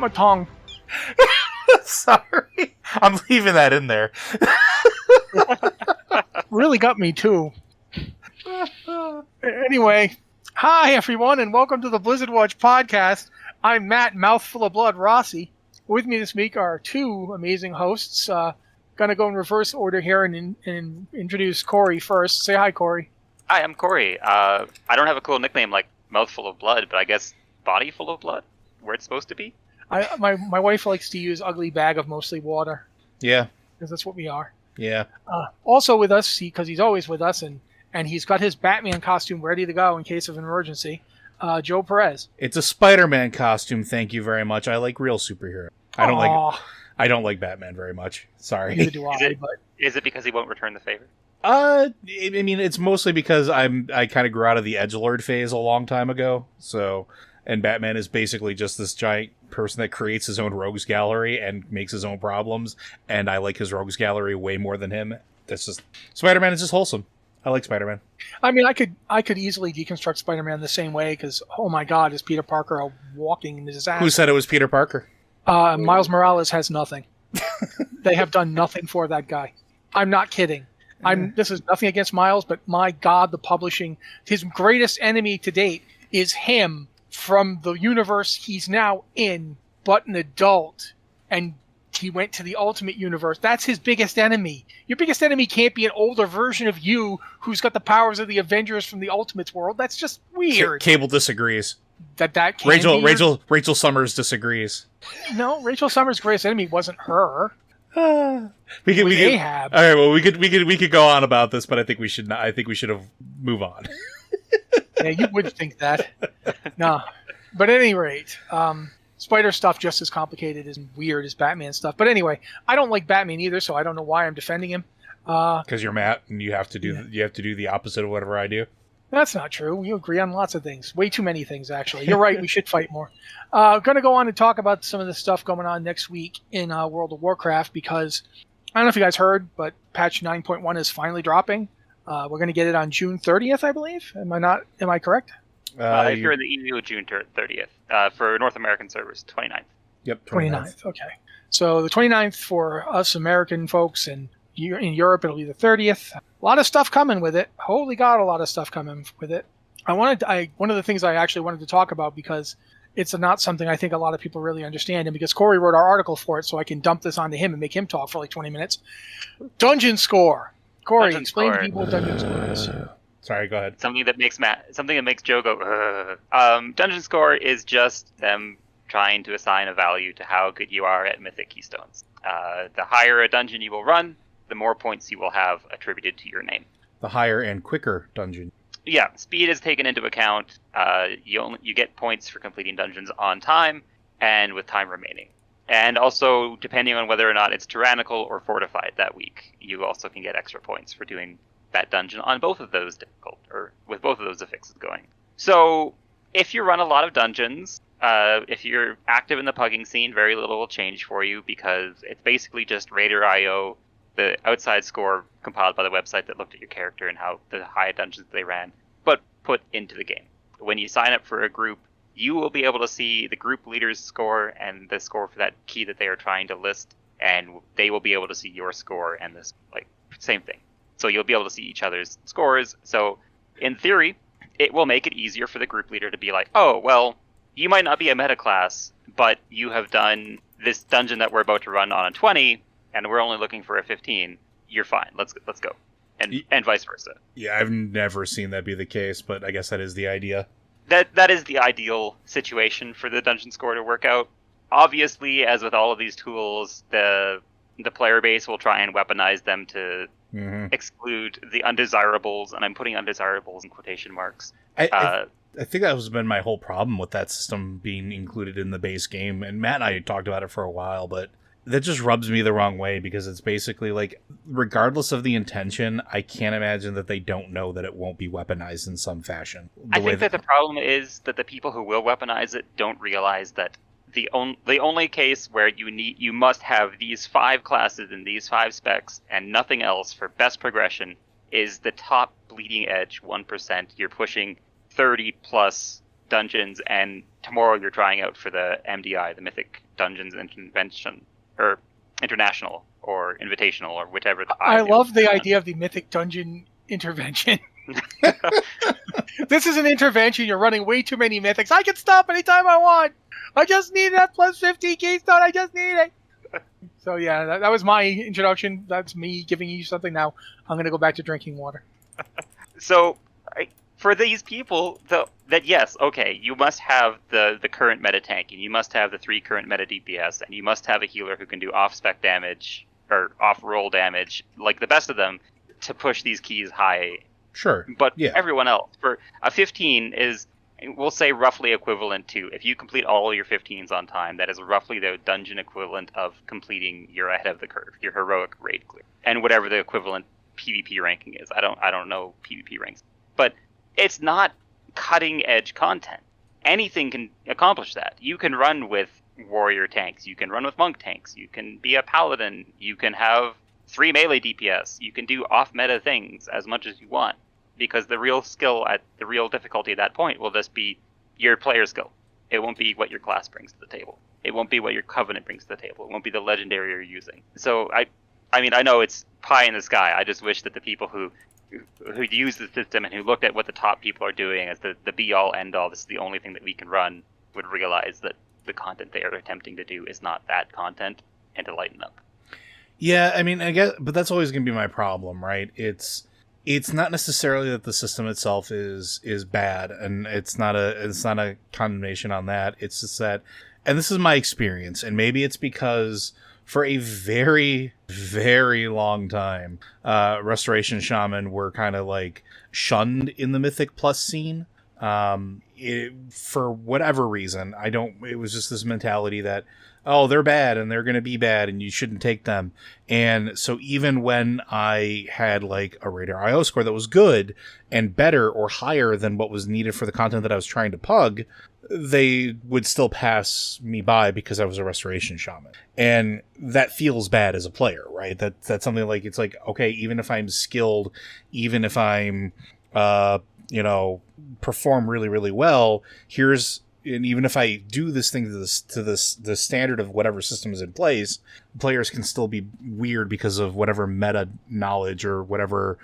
my tongue. Sorry. I'm leaving that in there. Really got me, too. Anyway, hi, everyone, and welcome to the Blizzard Watch podcast. I'm Matt, Mouthful of Blood Rossi. With me this week are two amazing hosts. Gonna go in reverse order here and introduce Cory first. Say hi, Cory. Hi, I'm Cory. I don't have a cool nickname like Mouthful of Blood, but I guess Body Full of Blood? Where it's supposed to be? My wife likes to use Ugly Bag of Mostly Water. Yeah. Because that's what we are. Yeah. Also with us, because he's always with us, and he's got his Batman costume ready to go in case of an emergency, Joe Perez. It's a Spider-Man costume, thank you very much. I like real superheroes. I don't like Batman very much. Sorry. Neither do I. Is it because he won't return the favor? I mean, it's mostly because I kind of grew out of the edgelord phase a long time ago. So, and Batman is basically just this giant person that creates his own rogues gallery and makes his own problems. And I like his rogues gallery way more than him. That's just Spider-Man is just wholesome. I like Spider-Man. I mean, I could easily deconstruct Spider-Man the same way because, oh my God, is Peter Parker a walking disaster? Who said it was Peter Parker? Miles Morales has nothing. They have done nothing for that guy. I'm not kidding. This is nothing against Miles, but my God, the publishing, his greatest enemy to date is him from the universe he's now in, but an adult, and he went to the Ultimate Universe. That's his biggest enemy. Your biggest enemy can't be an older version of you who's got the powers of the Avengers from the Ultimates world. That's just weird. Cable disagrees. That can Rachel Summers disagrees. No, Rachel Summers' greatest enemy wasn't her. We could Ahab. All right. Well, we could go on about this, but I think we should not. I think we should have move on. Yeah, you would think that. No, but at any rate, Spider stuff just as complicated and weird as Batman stuff. But anyway, I don't like Batman either, so I don't know why I'm defending him. Because you're Matt, and you have to do the opposite of whatever I do. That's not true. We agree on lots of things. Way too many things, actually. You're right. We should fight more. Going to go on and talk about some of the stuff going on next week in World of Warcraft because I don't know if you guys heard, but patch 9.1 is finally dropping. We're going to get it on June 30th, I believe. Am I correct? If you're in the EU, June 30th. For North American servers, 29th. Yep, 29th. Okay. So the 29th for us American folks, and in Europe it'll be the 30th. A lot of stuff coming with it. Holy God, a lot of stuff coming with it. One of the things I actually wanted to talk about because it's not something I think a lot of people really understand, and because Cory wrote our article for it, so I can dump this onto him and make him talk for like 20 minutes. Dungeon score. Cory, explain to people what dungeon score is. Sorry, go ahead. Something that makes Joe go. Dungeon score is just them trying to assign a value to how good you are at Mythic Keystones. The higher a dungeon you will run, the more points you will have attributed to your name. The higher and quicker dungeon. Yeah, speed is taken into account. You get points for completing dungeons on time and with time remaining. And also, depending on whether or not it's tyrannical or fortified that week, you also can get extra points for doing that dungeon on both of those with both of those affixes going. So, if you run a lot of dungeons, if you're active in the pugging scene, very little will change for you because it's basically just Raider.io, the outside score compiled by the website that looked at your character and how the high dungeons they ran, but put into the game. When you sign up for a group, you will be able to see the group leader's score and the score for that key that they are trying to list, and they will be able to see your score and this same thing. So you'll be able to see each other's scores. So in theory, it will make it easier for the group leader to be like, oh, well, you might not be a meta class, but you have done this dungeon that we're about to run on a 20, and we're only looking for a 15. You're fine. Let's go. And vice versa. Yeah, I've never seen that be the case, but I guess that is the idea. That is the ideal situation for the dungeon score to work out. Obviously, as with all of these tools, the player base will try and weaponize them to exclude the undesirables, and I'm putting undesirables in quotation marks. I think that has been my whole problem with that system being included in the base game, and Matt and I talked about it for a while, but that just rubs me the wrong way because it's basically like, regardless of the intention, I can't imagine that they don't know that it won't be weaponized in some fashion. I think that the problem is that the people who will weaponize it don't realize that the only case where you must have these 5 classes and these 5 specs and nothing else for best progression is the top bleeding edge 1%. You're pushing 30 plus dungeons and tomorrow you're trying out for the MDI, the Mythic Dungeons and Convention, or International, or Invitational, or whichever. I love the idea of the Mythic Dungeon intervention. This is an intervention. You're running way too many mythics. I can stop anytime I want. I just need that plus 50 keystone. I just need it. So yeah, that was my introduction. That's me giving you something. Now I'm going to go back to drinking water. So for these people, yes, okay, you must have the current meta tank, and you must have the 3 current meta DPS, and you must have a healer who can do off-spec damage, or off-roll damage, like the best of them, to push these keys high. Sure. But yeah. everyone else, for a 15 is, we'll say, roughly equivalent to, if you complete all your 15s on time, that is roughly the dungeon equivalent of completing your ahead of the curve, your heroic raid clear, and whatever the equivalent PvP ranking is. I don't know PvP ranks, but it's not cutting edge content. Anything can accomplish that. You can run with warrior tanks, you can run with monk tanks, you can be a paladin, you can have 3 melee DPS, you can do off meta things as much as you want, because the real skill at the real difficulty at that point will just be your player skill. It won't be what your class brings to the table. It won't be what your covenant brings to the table. It won't be the legendary you're using. So I mean, I know it's pie in the sky. I just wish that the people who use the system and who looked at what the top people are doing as the be all end all, this is the only thing that we can run, would realize that the content they are attempting to do is not that content, and to lighten up. Yeah, I mean, I guess, but that's always going to be my problem, right? It's not necessarily that the system itself is bad, and it's not a condemnation on that. It's just that, and this is my experience, and maybe it's because for a very, very long time, Restoration Shaman were kind of like shunned in the Mythic Plus scene. For whatever reason, it was just this mentality that, oh, they're bad and they're going to be bad and you shouldn't take them. And so even when I had like a Radar IO score that was good and better or higher than what was needed for the content that I was trying to pug, they would still pass me by because I was a Restoration Shaman. And that feels bad as a player, right? That's something like, it's like, okay, even if I'm skilled, even if I'm, perform really, really well, and even if I do this thing to the standard of whatever system is in place, players can still be weird because of whatever meta knowledge or whatever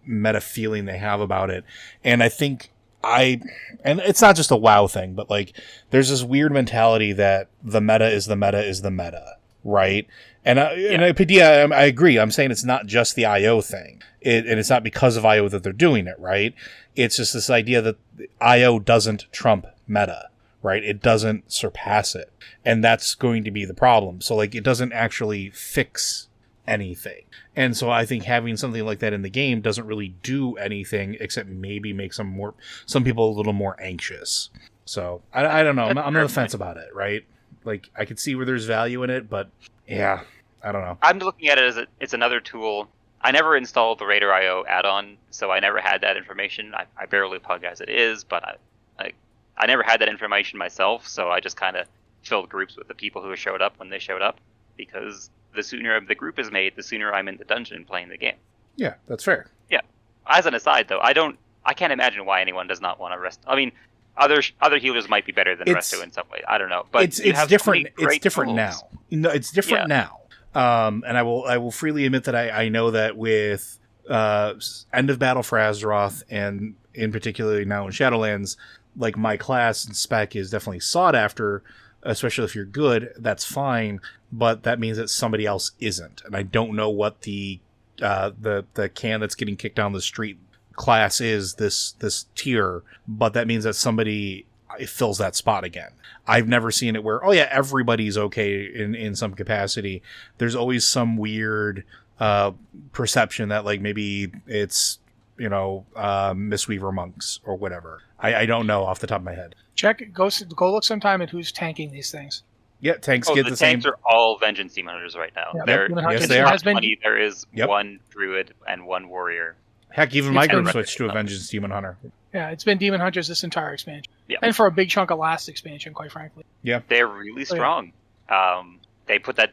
meta feeling they have about it. And I think and it's not just a WoW thing, but like there's this weird mentality that the meta is the meta is the meta, right? And I agree. I'm saying it's not just the IO thing, and it's not because of IO that they're doing it, right? It's just this idea that IO doesn't trump meta, right? It doesn't surpass it, and that's going to be the problem. So like, it doesn't actually fix anything, and so I think having something like that in the game doesn't really do anything except maybe make some people a little more anxious. So I don't know. I'm on the fence about it, right? Like, I could see where there's value in it, but yeah, I don't know. I'm looking at it as it's another tool. I never installed the Radar IO add-on, so I never had that information. I barely pug as it is, but I never had that information myself, so I just kind of filled groups with the people who showed up when they showed up, because the sooner the group is made, the sooner I'm in the dungeon playing the game. Yeah, that's fair. Yeah. As an aside, though, I can't imagine why anyone does not want to rest. I mean, other healers might be better than Resto in some way. I don't know, but it's different. It's different now. No, it's different now. And I will freely admit that I know that with End of Battle for Azeroth, and in particular now in Shadowlands, like, my class and spec is definitely sought after, especially if you're good. That's fine, but that means that somebody else isn't, and I don't know what the can that's getting kicked down the street class is, this tier, but that means that somebody fills that spot again. I've never seen it where, oh yeah, everybody's okay in some capacity. There's always some weird perception that, like, maybe it's, Mistweaver monks or whatever. I don't know off the top of my head. Go look sometime at who's tanking these things. Yeah, tanks get the same. Tanks are all Vengeance Demon Hunters right now. Yeah, yes, they are. There is one Druid and one Warrior. Heck, even my group switched to a Vengeance Demon Hunter. Yeah, it's been Demon Hunters this entire expansion. Yeah. And for a big chunk of last expansion, quite frankly. Yeah. They're really strong. They put that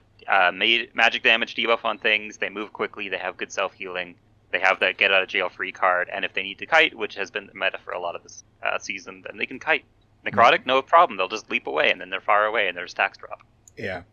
magic damage debuff on things. They move quickly. They have good self-healing. They have that get-out-of-jail-free card. And if they need to kite, which has been the meta for a lot of this season, then they can kite. Necrotic, no problem. They'll just leap away, and then they're far away, and their stacks drop. Yeah.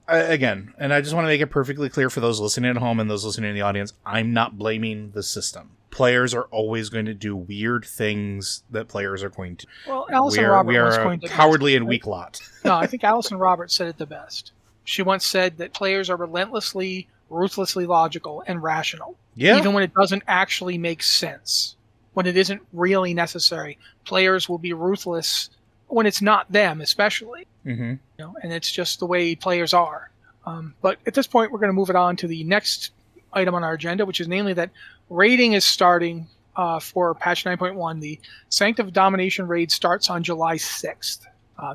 Again, and I just want to make it perfectly clear for those listening at home and those listening in the audience, I'm not blaming the system. Players are always going to do weird things that players are going to. Well, Alison Roberts was going to cowardly and weak lot. No, I think Alison Roberts said it the best. She once said that players are relentlessly, ruthlessly logical and rational. Yeah. Even when it doesn't actually make sense. When it isn't really necessary. Players will be ruthless when it's not them, especially. Mm-hmm. And it's just the way players are. But at this point, we're going to move it on to the next item on our agenda, which is namely that raiding is starting for patch 9.1. The Sanctum of Domination raid starts on July 6th.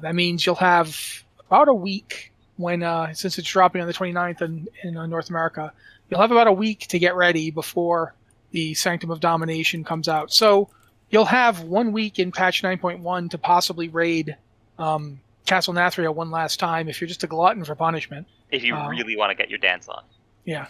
That means you'll have about a week when, since it's dropping on the 29th in North America, you'll have about a week to get ready before the Sanctum of Domination comes out. So you'll have 1 week in patch 9.1 to possibly raid Castle Nathria one last time if you're just a glutton for punishment. If you really want to get your dance on. Yeah.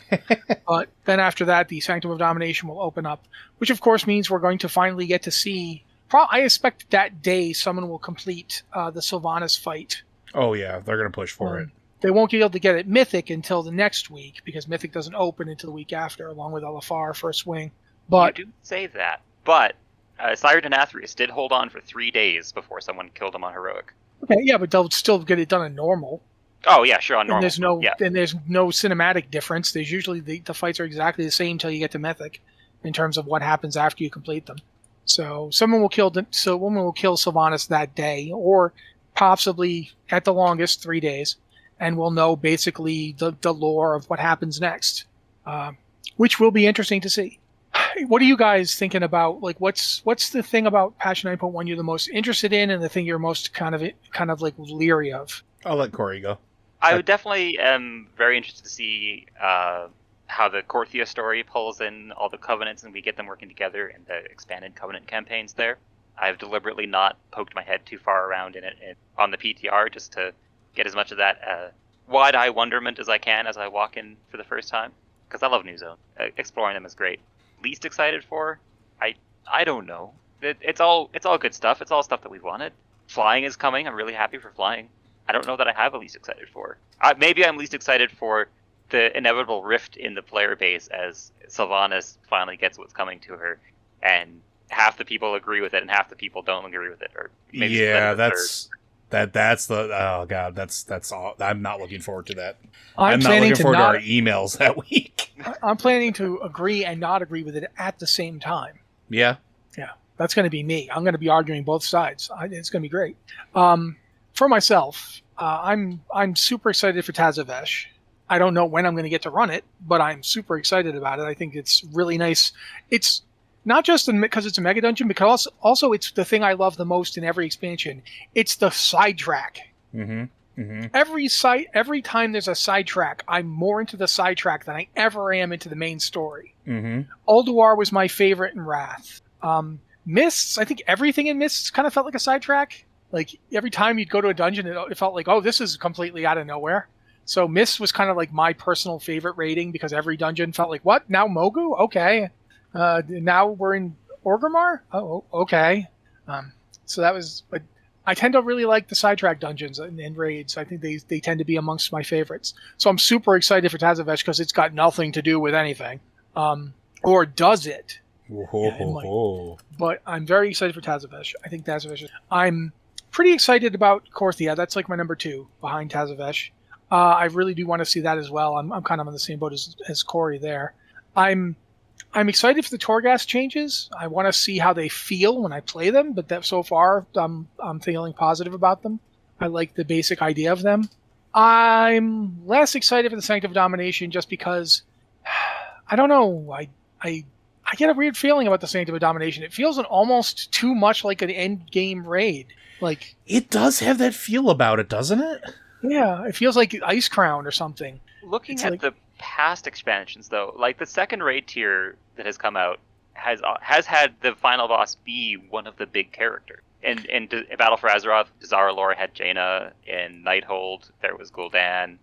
But then after that, the Sanctum of Domination will open up, which of course means we're going to finally get to see... I expect that day someone will complete the Sylvanas fight. Oh yeah, they're going to push for it. They won't be able to get it Mythic until the next week, because Mythic doesn't open until the week after, along with Alafar First Wing. But you do say that, but Zarya the Lightbringer did hold on for 3 days before someone killed him on Heroic. Okay, yeah, but they'll still get it done in normal. Oh yeah, sure, on normal. And there's no cinematic difference. There's usually the fights are exactly the same until you get to Mythic, in terms of what happens after you complete them. So someone will kill Sylvanas that day, or possibly at the longest 3 days, and we'll know basically the lore of what happens next, which will be interesting to see. What are you guys thinking about? Like, what's the thing about patch 9.1 you're the most interested in, and the thing you're most kind of like leery of? I'll let Cory go. I would definitely am very interested to see how the Korthia story pulls in all the covenants and we get them working together in the expanded covenant campaigns there. I've deliberately not poked my head too far around in it on the PTR just to get as much of that wide-eye wonderment as I can as I walk in for the first time, because I love New Zone. Exploring them is great. Least excited for? I don't know. It's all good stuff. It's all stuff that we've wanted. Flying is coming. I'm really happy for flying. I don't know that I have a least excited for. Maybe I'm least excited for the inevitable rift in the player base as Sylvanas finally gets what's coming to her, and half the people agree with it and half the people don't agree with it. Or maybe that's all. I'm not looking forward to that. I'm not looking forward to our emails that week. I'm planning to agree and not agree with it at the same time. Yeah. Yeah, that's going to be me. I'm going to be arguing both sides. It's going to be great. For myself, I'm super excited for Tazavesh. I don't know when I'm going to get to run it, but I'm super excited about it. I think it's really nice. It's not just because it's a mega dungeon, because also it's the thing I love the most in every expansion. It's the sidetrack. Mm-hmm. Mm-hmm. Every time there's a sidetrack, I'm more into the sidetrack than I ever am into the main story. Mm-hmm. Ulduar was my favorite in Wrath. Mists, I think everything in Mists kind of felt like a sidetrack. Like, every time you'd go to a dungeon, it felt like, oh, this is completely out of nowhere. So Mists was kind of like my personal favorite rating, because every dungeon felt like, what? Now Mogu? Okay. Now we're in Orgrimmar? Oh, okay. So that was... But I tend to really like the sidetrack dungeons and raids. I think they tend to be amongst my favorites. So I'm super excited for Tazavesh, because it's got nothing to do with anything. Or does it? But I'm very excited for Tazavesh. I think Tazavesh... I'm pretty excited about Korthia. That's like my number 2 behind Tazavesh. I really do want to see that as well. I'm kind of on the same boat as Cory there. I'm excited for the Torghast changes. I want to see how they feel when I play them, but so far I'm feeling positive about them. I like the basic idea of them. I'm less excited for the Sanctum of Domination just because I don't know. I get a weird feeling about the Sanctum of Domination. It feels almost too much like an end game raid. Like, it does have that feel about it, doesn't it? Yeah, it feels like Ice Crown or something. Looking at the past expansions, though, like the second raid tier that has come out has had the final boss be one of the big characters. In Battle for Azeroth, Zaralor had Jaina. In Nighthold, there was Gul'dan.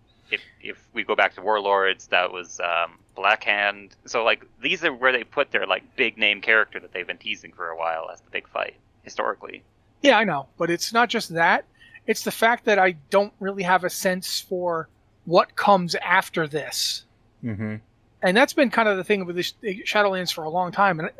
If we go back to Warlords, that was Blackhand. So, like, these are where they put their, like, big name character that they've been teasing for a while as the big fight, historically. Yeah, I know, but it's not just that. It's the fact that I don't really have a sense for what comes after this. Mm-hmm. And that's been kind of the thing with this Shadowlands for a long time. And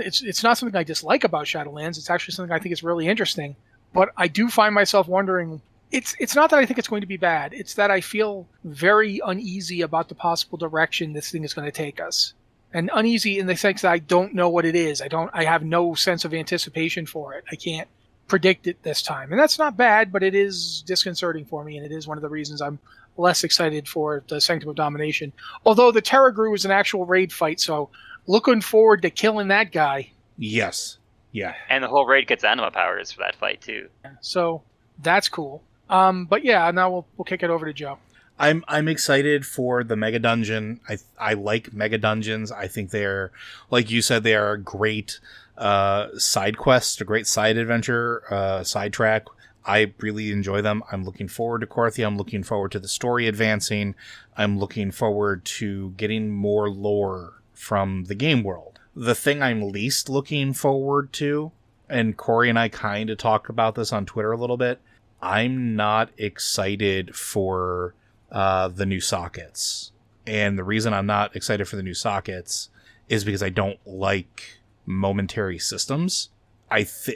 it's not something I dislike about Shadowlands. It's actually something I think is really interesting. But I do find myself wondering. It's not that I think it's going to be bad. It's that I feel very uneasy about the possible direction this thing is going to take us, and uneasy in the sense that I don't know what it is. I have no sense of anticipation for it. I can't predict it this time, and that's not bad, but it is disconcerting for me, and it is one of the reasons I'm less excited for the Sanctum of Domination. Although the Terra Grew is an actual raid fight, so looking forward to killing that guy. Yes. Yeah. And the whole raid gets anima powers for that fight too. So that's cool. But yeah, now we'll kick it over to Joe. I'm excited for the mega dungeon. I like mega dungeons. I think they're, like you said, they are a great side quest, a great side adventure, sidetrack. I really enjoy them. I'm looking forward to Korthia. I'm looking forward to the story advancing. I'm looking forward to getting more lore from the game world. The thing I'm least looking forward to, and Cory and I kind of talk about this on Twitter a little bit, I'm not excited for the new sockets. And the reason I'm not excited for the new sockets is because I don't like momentary systems.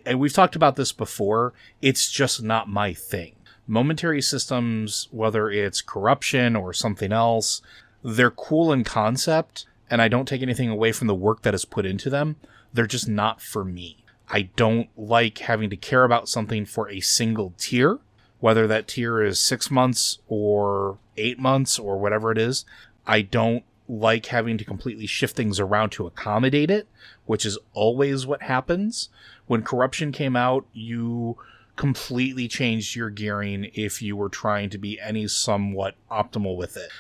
And we've talked about this before. It's just not my thing. Momentary systems, whether it's corruption or something else, they're cool in concept, and I don't take anything away from the work that is put into them. They're just not for me. I don't like having to care about something for a single tier, whether that tier is 6 months or 8 months or whatever it is. I don't like having to completely shift things around to accommodate it, which is always what happens. When Corruption came out, you completely changed your gearing if you were trying to be any somewhat optimal with it.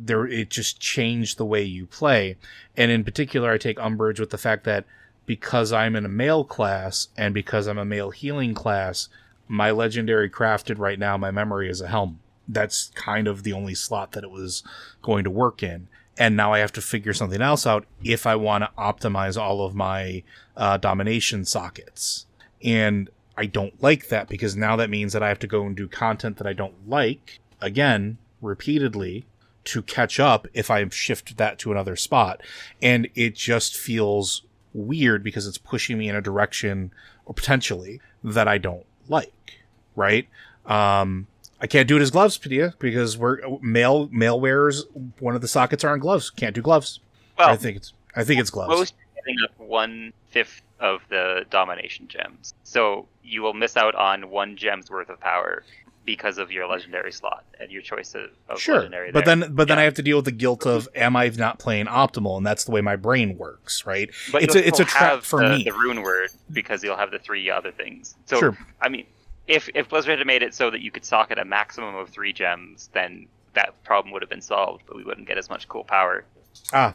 It just changed the way you play. And in particular, I take umbrage with the fact that because I'm in a male class and because I'm a male healing class, my legendary crafted right now, my memory is a helm. That's kind of the only slot that it was going to work in. And now I have to figure something else out if I want to optimize all of my domination sockets. And I don't like that, because now that means that I have to go and do content that I don't like, again, repeatedly, to catch up if I shift that to another spot. And it just feels weird because it's pushing me in a direction, or potentially, that I don't like, right? I can't do it as gloves, Padilla, because we're male wearers. One of the sockets are on gloves. Can't do gloves. Well, I think it's gloves. Most are giving up 1/5 of the domination gems, so you will miss out on 1 gem's worth of power because of your legendary slot and your choice of legendary. But then I have to deal with the guilt of, am I not playing optimal? And that's the way my brain works, right? But it's a trap for me. The rune word, because you'll have the 3 other things. So sure. I mean, if Blizzard had made it so that you could socket a maximum of 3 gems, then that problem would have been solved, but we wouldn't get as much cool power.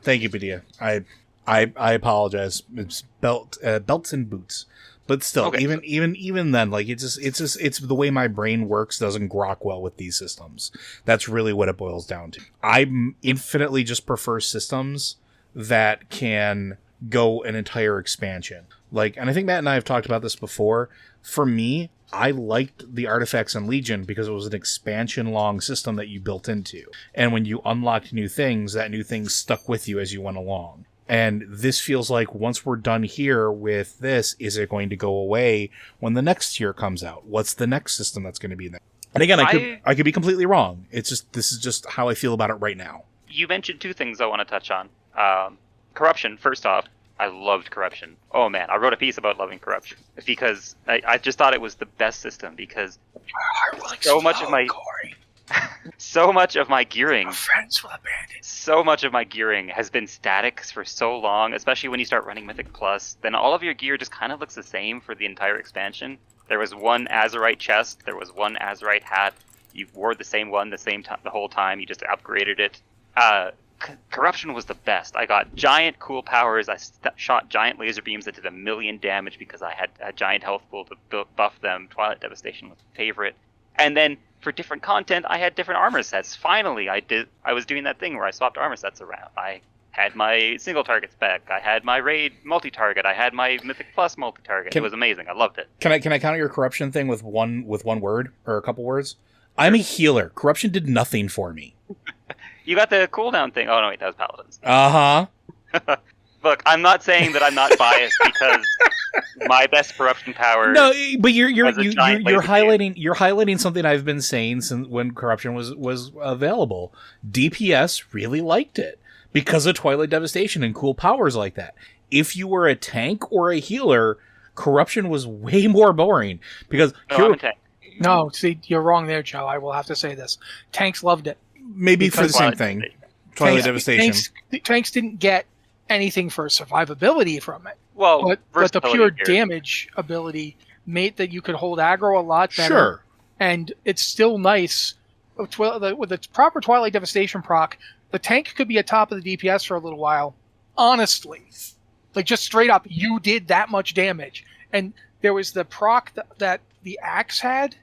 Thank you, Padilla. I apologize. It's belts and boots. But still, okay. even then, like it's the way my brain works doesn't grok well with these systems. That's really what it boils down to. I infinitely just prefer systems that can go an entire expansion. Like, and I think Matt and I have talked about this before. For me, I liked the Artifacts and Legion because it was an expansion-long system that you built into. And when you unlocked new things, that new thing stuck with you as you went along. And this feels like once we're done here with this, is it going to go away when the next tier comes out? What's the next system that's going to be there? And again, I could be completely wrong. It's just, this is just how I feel about it right now. You mentioned 2 things I want to touch on. Corruption, first off. I loved Corruption. Oh man, I wrote a piece about loving Corruption because I just thought it was the best system, because so much of my gearing, friends with a bandit. So much of my gearing has been static for so long, especially when you start running Mythic Plus. Then all of your gear just kind of looks the same for the entire expansion. There was 1 Azurite chest, there was 1 Azurite hat. You wore the same one the whole time. You just upgraded it. Corruption was the best. I got giant cool powers. I shot giant laser beams that did 1,000,000 damage because I had a giant health pool to buff them. Twilight Devastation was my favorite. And then for different content, I had different armor sets. Finally, I was doing that thing where I swapped armor sets around. I had my single target spec. I had my raid multi-target. I had my Mythic Plus multi-target. It was amazing. I loved it. Can I counter your corruption thing with one word or a couple words? I'm a healer. Corruption did nothing for me. You got the cooldown thing. Oh no, wait, that was Paladins. Uh-huh. Look, I'm not saying that I'm not biased because my best corruption power. No, but you're highlighting highlighting something I've been saying since when corruption was available. DPS really liked it because of Twilight Devastation and cool powers like that. If you were a tank or a healer, corruption was way more boring because I'm a tank. No, see, you're wrong there, Joe. I will have to say this. Tanks loved it. Maybe for the same thing. Twilight Devastation. Tanks didn't get anything for survivability from it. Well, but the pure damage ability made that you could hold aggro a lot better. Sure. And it's still nice. With the proper Twilight Devastation proc, the tank could be atop of the DPS for a little while. Honestly. Like, just straight up, you did that much damage. And there was the proc that the axe had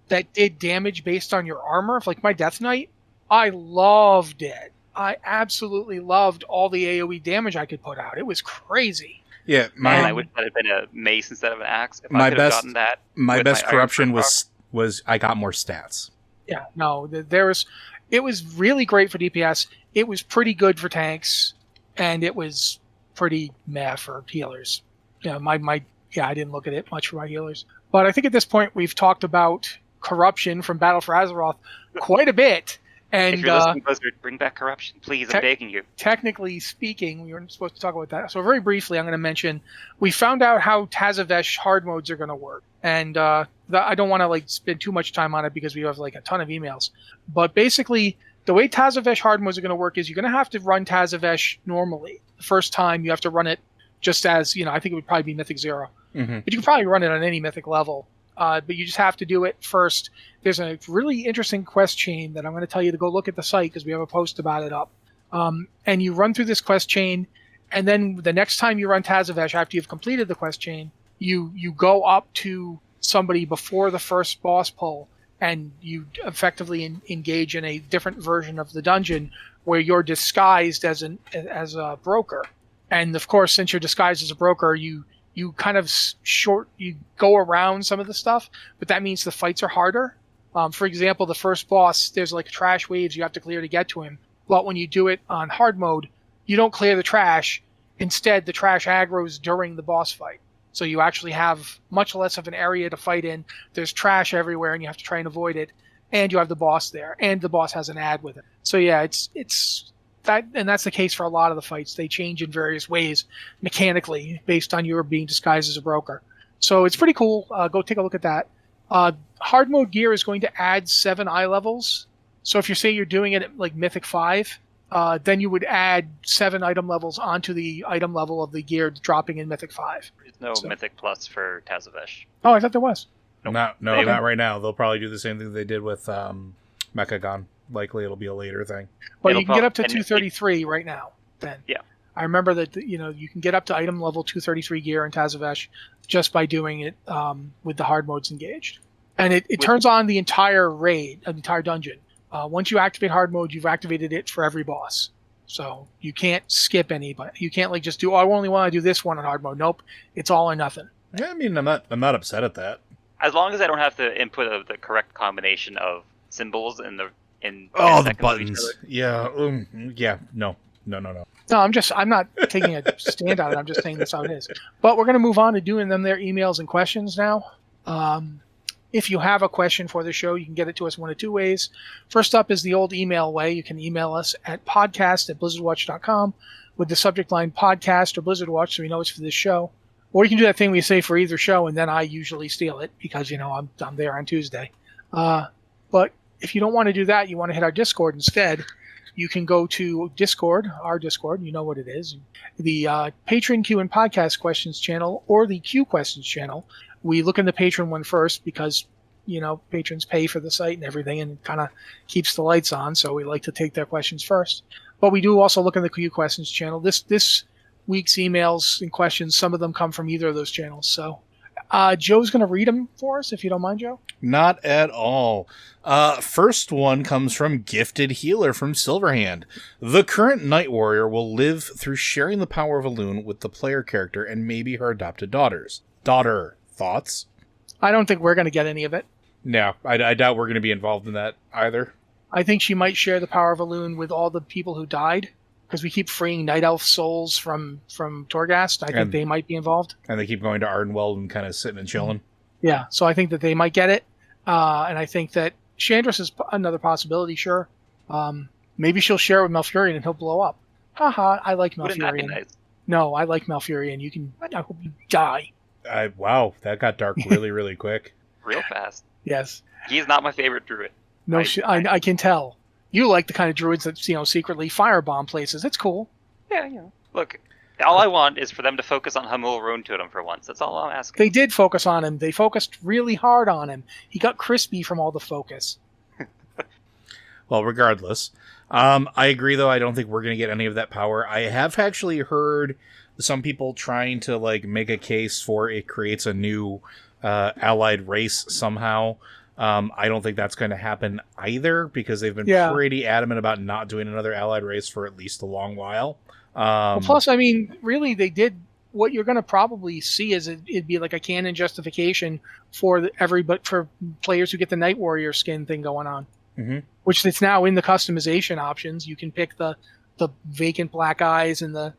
that did damage based on your armor. Like my Death Knight, I loved it. I absolutely loved all the AoE damage I could put out. It was crazy. Yeah, man, I wish that had been a mace instead of an axe. If I could have gotten that. My best corruption was I got more stats. Yeah, no, it was really great for DPS. It was pretty good for tanks, and it was pretty meh for healers. Yeah, I didn't look at it much for my healers. But I think at this point we've talked about corruption from Battle for Azeroth quite a bit. And if you're listening, Blizzard, bring back corruption, please. I'm begging you. Technically speaking, we weren't supposed to talk about that. So very briefly, I'm going to mention we found out how Tazavesh hard modes are going to work. And I don't want to spend too much time on it because we have a ton of emails. But basically, the way Tazavesh hard modes are going to work is you're going to have to run Tazavesh normally. The first time you have to run it just as, I think it would probably be Mythic 0. Mm-hmm. But you can probably run it on any Mythic level. But you just have to do it first. There's a really interesting quest chain that I'm going to tell you to go look at the site because we have a post about it up. And you run through this quest chain, and then the next time you run Tazavesh after you've completed the quest chain, you go up to somebody before the first boss pull, and you effectively engage in a different version of the dungeon where you're disguised as a broker. And of course, since you're disguised as a broker, you kind of you go around some of the stuff, but that means the fights are harder. For example, the first boss, there's trash waves you have to clear to get to him. But when you do it on hard mode, you don't clear the trash. Instead, the trash aggroes during the boss fight. So you actually have much less of an area to fight in. There's trash everywhere, and you have to try and avoid it. And you have the boss there, and the boss has an ad with it. So yeah, it's that, and that's the case for a lot of the fights. They change in various ways mechanically based on your being disguised as a broker. So it's pretty cool. Go take a look at that. Hard mode gear is going to add 7 eye levels. So if you're doing it at Mythic 5, then you would add 7 item levels onto the item level of the gear dropping in Mythic 5. There's no Mythic Plus for Tazavesh. Oh, I thought there was. Nope. No, not right now. They'll probably do the same thing they did with Mechagon. Likely it'll be a later thing. But you can get up to 233 right now. Then yeah, I remember that you can get up to item level 233 gear in Tazavesh just by doing it with the hard modes engaged, and it turns on the entire raid, the entire dungeon. Once you activate hard mode, you've activated it for every boss. So you can't skip anybody. You can't just do, I only want to do this one on hard mode. Nope, it's all or nothing. Yeah, I mean, I'm not upset at that. As long as I don't have to input the correct combination of symbols in the buttons. Yeah, no. No, I'm not taking a stand on it. I'm just saying that's how it is. But we're going to move on to doing them their emails and questions now. If you have a question for the show, you can get it to us one of 2 ways. First up is the old email way. You can email us at podcast@blizzardwatch.com with the subject line podcast or Blizzard Watch so we know it's for this show. Or you can do that thing we say for either show, and then I usually steal it because, I'm there on Tuesday. But if you don't want to do that, you want to hit our Discord instead, you can go to Discord, our Discord, you know what it is, the Patron Q and Podcast Questions channel or the Q Questions channel. We look in the Patron one first because, patrons pay for the site and everything and it kind of keeps the lights on, so we like to take their questions first. But we do also look in the Q Questions channel. This week's emails and questions, some of them come from either of those channels. So Joe's going to read them for us, if you don't mind, Joe. Not at all. First one comes from Gifted Healer from Silverhand. The current Night Warrior will live through sharing the power of Elune with the player character and maybe her adopted daughters. Daughter, thoughts? I don't think we're going to get any of it. No, I doubt we're going to be involved in that either. I think she might share the power of Elune with all the people who died, because we keep freeing Night Elf souls from Torghast. I think they might be involved. And they keep going to Ardenweld and kind of sitting and chilling. Yeah, so I think that they might get it. And I think that Chandris is another possibility, sure. Maybe she'll share with Malfurion and he'll blow up. Haha, I like Malfurion. Wouldn't that be nice? No, I like Malfurion. I hope you die. Wow, that got dark really, really quick. Real fast. Yes. He's not my favorite druid. No, I can tell. You like the kind of druids that, secretly firebomb places. It's cool. Yeah. Look, all I want is for them to focus on Hamul Rune Totem for once. That's all I'm asking. They did focus on him. They focused really hard on him. He got crispy from all the focus. Well, regardless. I agree, though. I don't think we're going to get any of that power. I have actually heard some people trying to make a case for it creates a new allied race somehow. I don't think that's going to happen either, because they've been pretty adamant about not doing another allied race for at least a long while. Plus, really, they did what you're going to probably see is it'd be like a canon justification for for players who get the Night Warrior skin thing going on, which it's now in the customization options. You can pick the vacant black eyes and the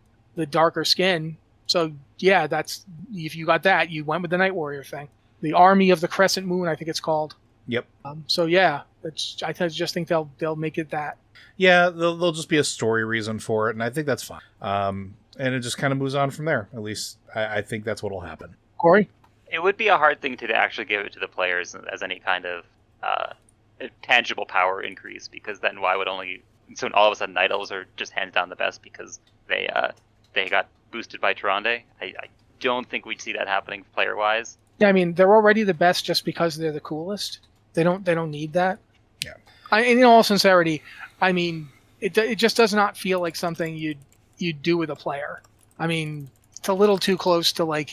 darker skin. So yeah, that's if you got that, you went with the Night Warrior thing. The Army of the Crescent Moon, I think it's called. Yep. So yeah, I just think they'll make it that. Yeah, there'll just be a story reason for it, and I think that's fine. And it just kind of moves on from there. At least I think that's what'll happen. Corey? It would be a hard thing to actually give it to the players as any kind of tangible power increase, because then why would all of a sudden Night Elves are just hands down the best because they got boosted by Tyrande? I don't think we'd see that happening player wise. Yeah, they're already the best just because they're the coolest. They don't need that. Yeah. And in all sincerity, it just does not feel like something you'd do with a player. It's a little too close to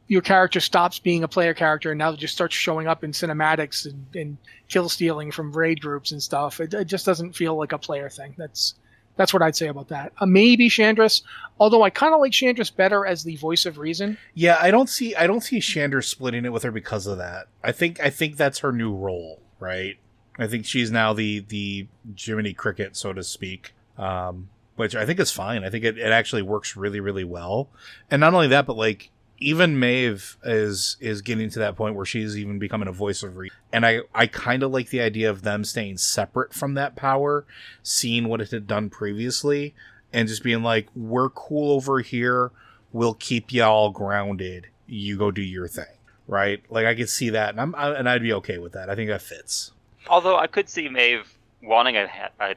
your character stops being a player character and now just starts showing up in cinematics and kill stealing from raid groups and stuff. It just doesn't feel like a player thing. That's what I'd say about that. Maybe Chandris, although I kind of like Chandris better as the voice of reason. Yeah, I don't see Chandris splitting it with her because of that. I think that's her new role, right? I think she's now the Jiminy Cricket, so to speak, which I think is fine. I think it actually works really, really well. And not only that, but even Maeve is getting to that point where she's even becoming a voice of reason. And I kind of like the idea of them staying separate from that power, seeing what it had done previously, and just being like, we're cool over here, we'll keep y'all grounded, you go do your thing, right? I could see that, and I'd be okay with that. I think that fits. Although I could see Maeve wanting a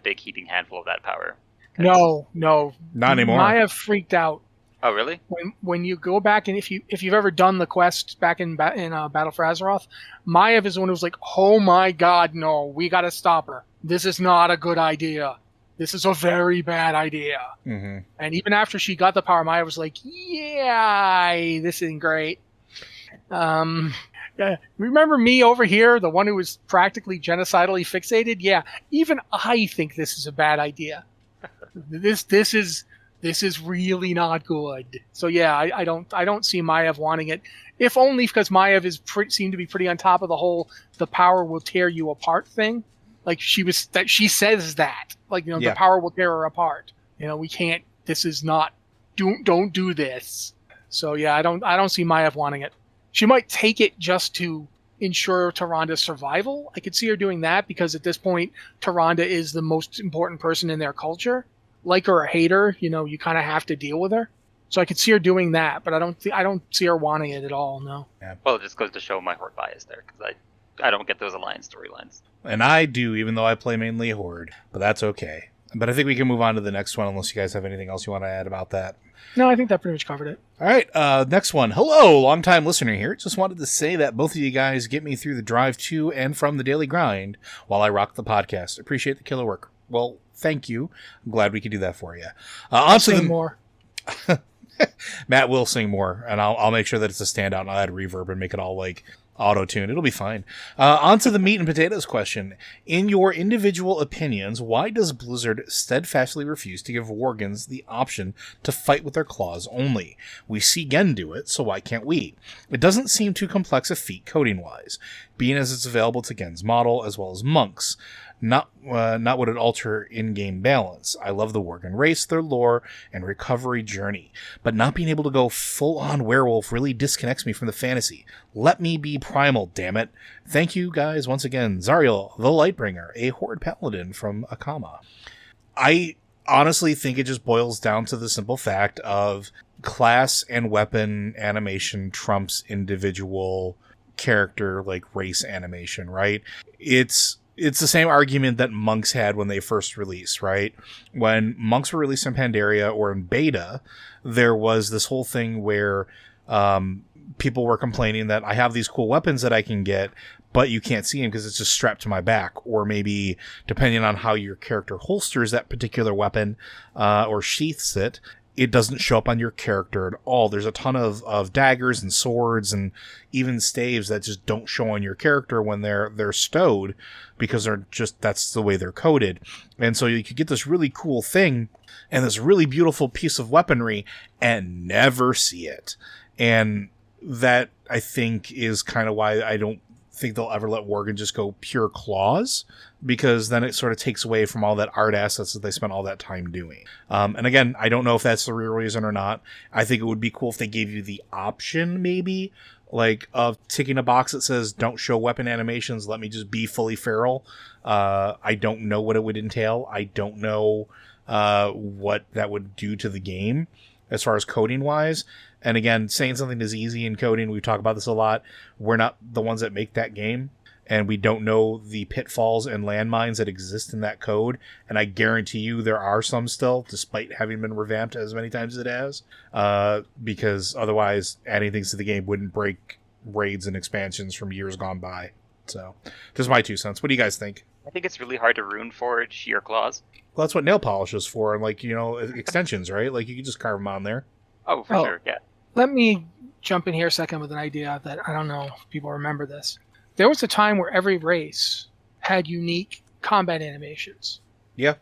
big heaping handful of that power. No. Not anymore. Maya freaked out. Oh, really? When you go back, and if you've ever done the quest back in Battle for Azeroth, Maiev is the one who was like, oh my god, no, we gotta stop her. This is not a good idea. This is a very bad idea. Mm-hmm. And even after she got the power, Maiev was like, yeah, this isn't great. Yeah, remember me over here, the one who was practically genocidally fixated? Yeah, even I think this is a bad idea. This is really not good. So yeah, I don't see Maiev wanting it, if only because Maiev seemed to be pretty on top of the whole "the power will tear you apart" thing. She says that the power will tear her apart. We can't. This is not. Don't do this. So yeah, I don't see Maiev wanting it. She might take it just to ensure Tyranda's survival. I could see her doing that because at this point, Tyrande is the most important person in their culture. Like her or hate her, you kind of have to deal with her. So I could see her doing that, but I don't see her wanting it at all. No. Yeah. Well, it just goes to show my Horde bias there, because I don't get those alliance storylines. And I do, even though I play mainly Horde, but that's okay. But I think we can move on to the next one, unless you guys have anything else you want to add about that. No, I think that pretty much covered it. All right, next one. Hello, long-time listener here. Just wanted to say that both of you guys get me through the drive to and from the daily grind while I rock the podcast. Appreciate the killer work. Well, thank you. I'm glad we could do that for you. On to the more. Matt will sing more, and I'll make sure that it's a standout, and I'll add reverb and make it all like auto-tune. It'll be fine. On to the meat and potatoes question. In your individual opinions, why does Blizzard steadfastly refuse to give Worgens the option to fight with their claws only? We see Gen do it, so why can't we? It doesn't seem too complex a feat coding-wise, being as it's available to Gen's model as well as monks. Not would it alter in-game balance. I love the Worgen race, their lore, and recovery journey. But not being able to go full-on werewolf really disconnects me from the fantasy. Let me be primal, damn it. Thank you guys once again. Zarya the Lightbringer, a Horde Paladin from Akama. I honestly think it just boils down to the simple fact of class and weapon animation trumps individual character, like race animation, right? It's the same argument that monks had when they first released, right? When monks were released in Pandaria or in beta, there was this whole thing where people were complaining that I have these cool weapons that I can get, but you can't see them because it's just strapped to my back. Or maybe, depending on how your character holsters that particular weapon or sheaths it, it doesn't show up on your character at all. There's a ton of daggers and swords and even staves that just don't show on your character when they're stowed, because that's the way they're coded. And so you could get this really cool thing and this really beautiful piece of weaponry and never see it. And that, I think, is kind of why I don't think they'll ever let Worgen just go pure claws, because then it sort of takes away from all that art assets that they spent all that time doing. And again, I don't know if that's the real reason or not. I think it would be cool if they gave you the option, maybe, like, of ticking a box that says, don't show weapon animations, let me just be fully feral. I don't know what it would entail. I don't know what that would do to the game as far as coding-wise. And again, saying something is easy in coding, we talk about this a lot. We're not the ones that make that game, and we don't know the pitfalls and landmines that exist in that code. And I guarantee you there are some still, despite having been revamped as many times as it has, because otherwise adding things to the game wouldn't break raids and expansions from years gone by. So, just my 2 cents. What do you guys think? I think it's really hard to runeforge your claws. Well, that's what nail polish is for, and extensions, right? Like, you can just carve them on there. Oh, for sure, yeah. Let me jump in here a second with an idea that I don't know if people remember this. There was a time where every race had unique combat animations. Yeah.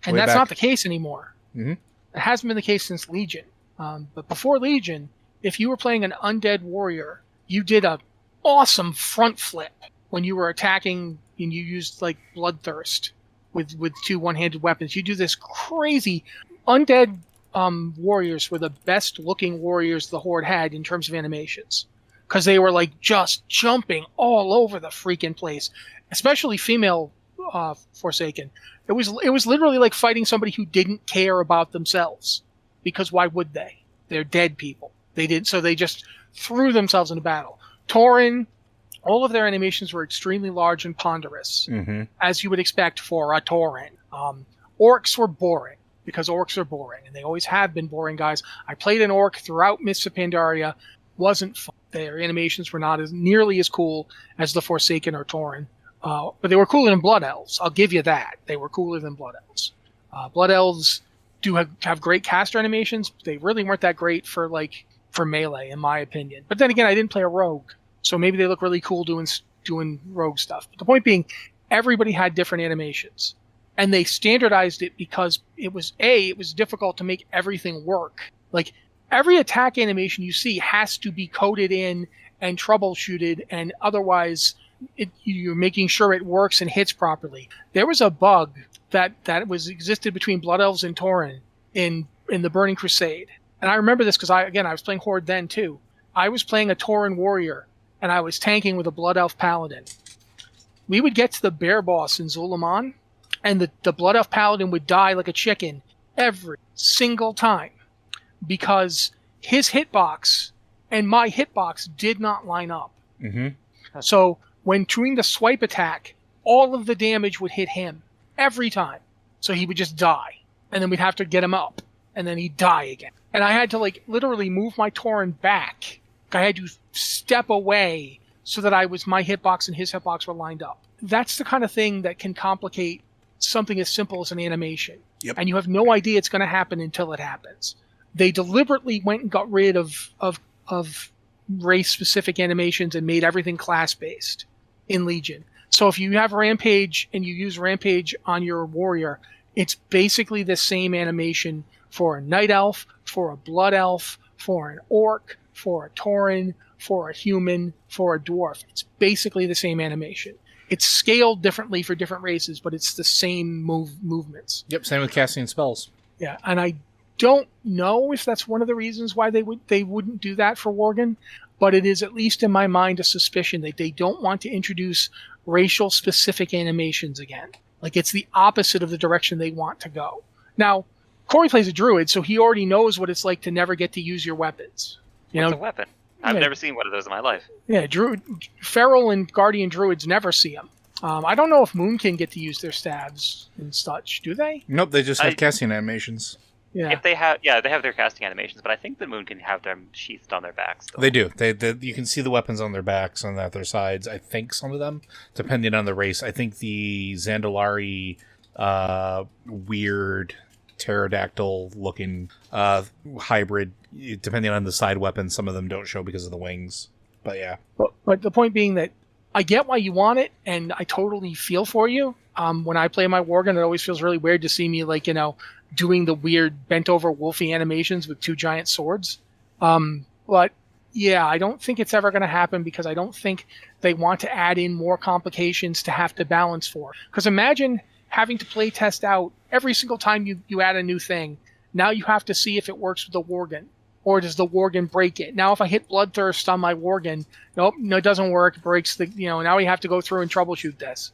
And that's not the case anymore. Mm-hmm. It hasn't been the case since Legion. But before Legion, if you were playing an undead warrior, you did a awesome front flip when you were attacking and you used like Bloodthirst with 2 one-handed weapons. You do this crazy undead warriors were the best looking warriors the Horde had in terms of animations, because they were like just jumping all over the freaking place, especially female Forsaken. It was literally like fighting somebody who didn't care about themselves, because why would they? They're dead people. So they just threw themselves into battle. Tauren, all of their animations were extremely large and ponderous, as you would expect for a Tauren. Orcs were boring, because orcs are boring, and they always have been boring, guys. I played an orc throughout Mists of Pandaria. Wasn't fun. Their animations were not nearly as cool as the Forsaken or Tauren. But they were cooler than Blood Elves. I'll give you that. They were cooler than Blood Elves. Blood Elves do have great caster animations. They really weren't that great for melee, in my opinion. But then again, I didn't play a rogue, so maybe they look really cool doing rogue stuff. But the point being, everybody had different animations. And they standardized it because it was difficult to make everything work. Like, every attack animation you see has to be coded in and troubleshooted, and otherwise you're making sure it works and hits properly. There was a bug that existed between Blood Elves and Tauren in the Burning Crusade. And I remember this because I was playing Horde then too. I was playing a Tauren warrior, and I was tanking with a Blood Elf Paladin. We would get to the bear boss in Zulaman, and the Blood Elf Paladin would die like a chicken every single time, because his hitbox and my hitbox did not line up. Mm-hmm. So when doing the swipe attack, all of the damage would hit him every time. So he would just die. And then we'd have to get him up. And then he'd die again. And I had to literally move my Tauren back. I had to step away so that my hitbox and his hitbox were lined up. That's the kind of thing that can complicate something as simple as an animation. Yep. And you have no idea it's going to happen until it happens. they deliberately went and got rid of race-specific animations and made everything class-based in Legion. So if you have Rampage and you use Rampage on your warrior, it's basically the same animation for a Night Elf, for a Blood Elf, for an Orc, for a Tauren, for a Human, for a Dwarf. It's basically the same animation. It's scaled differently for different races, but it's the same movements. Yep, same with casting spells. Yeah, and I don't know if that's one of the reasons why they wouldn't do that for Worgen, but it is at least in my mind a suspicion that they don't want to introduce racial specific animations again. Like, it's the opposite of the direction they want to go. Now, Cory plays a druid, so he already knows what it's like to never get to use your weapons. What's a weapon? I've never seen one of those in my life. Yeah, Feral and Guardian druids never see them. I don't know if Moonkin get to use their staves and such. Do they? Nope, they just have casting animations. Yeah. If they have, they have their casting animations, but I think the Moon can have them sheathed on their backs. Still. They do. You can see the weapons on their backs and at their sides. I think some of them, depending on the race. I think the Zandalari weird pterodactyl-looking hybrid, depending on the side weapons, some of them don't show because of the wings. But yeah. But the point being that I get why you want it, and I totally feel for you. When I play my Worgen, it always feels really weird to see me, doing the weird bent-over wolfy animations with two giant swords. But, yeah, I don't think it's ever going to happen because I don't think they want to add in more complications to have to balance for. Because imagine having to play test out every single time you add a new thing. Now you have to see if it works with the Worgen. Or does the Worgen break it? Now if I hit Bloodthirst on my Worgen, nope, no, it doesn't work. It breaks the, now we have to go through and troubleshoot this.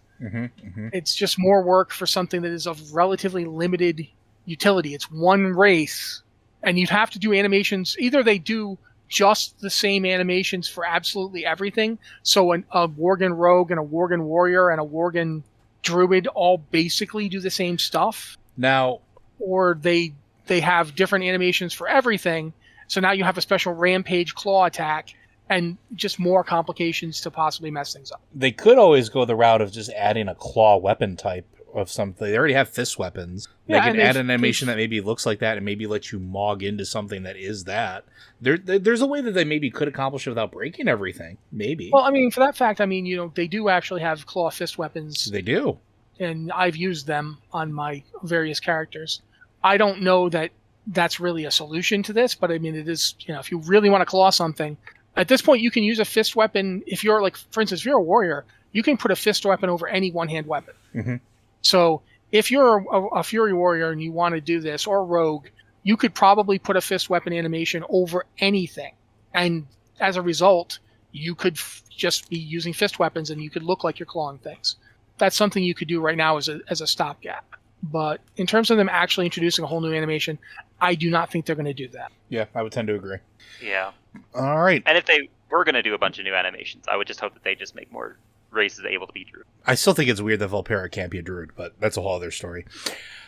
It's just more work for something that is of relatively limited utility. It's one race, and you'd have to do animations. Either they do just the same animations for absolutely everything, so a Worgen Rogue and a Worgen Warrior and a Worgen Druid all basically do the same stuff. Now, or they have different animations for everything, so now you have a special Rampage Claw attack, and just more complications to possibly mess things up. They could always go the route of just adding a claw weapon type of something. They already have fist weapons. They can add an animation that maybe looks like that and maybe let you mog into something that is that. There's a way that they maybe could accomplish it without breaking everything. Maybe. Well, for that fact, they do actually have claw fist weapons. They do. And I've used them on my various characters. I don't know that that's really a solution to this, but it is, if you really want to claw something, at this point you can use a fist weapon. If you're for instance, if you're a warrior, you can put a fist weapon over any one-hand weapon. Mm-hmm. So if you're a Fury Warrior and you want to do this, or Rogue, you could probably put a fist weapon animation over anything. And as a result, you could just be using fist weapons and you could look like you're clawing things. That's something you could do right now as a stopgap. But in terms of them actually introducing a whole new animation, I do not think they're going to do that. Yeah, I would tend to agree. Yeah. All right. And if they were going to do a bunch of new animations, I would just hope that they just make more races able to be druid. I still think it's weird that Valpera can't be a druid, but that's a whole other story.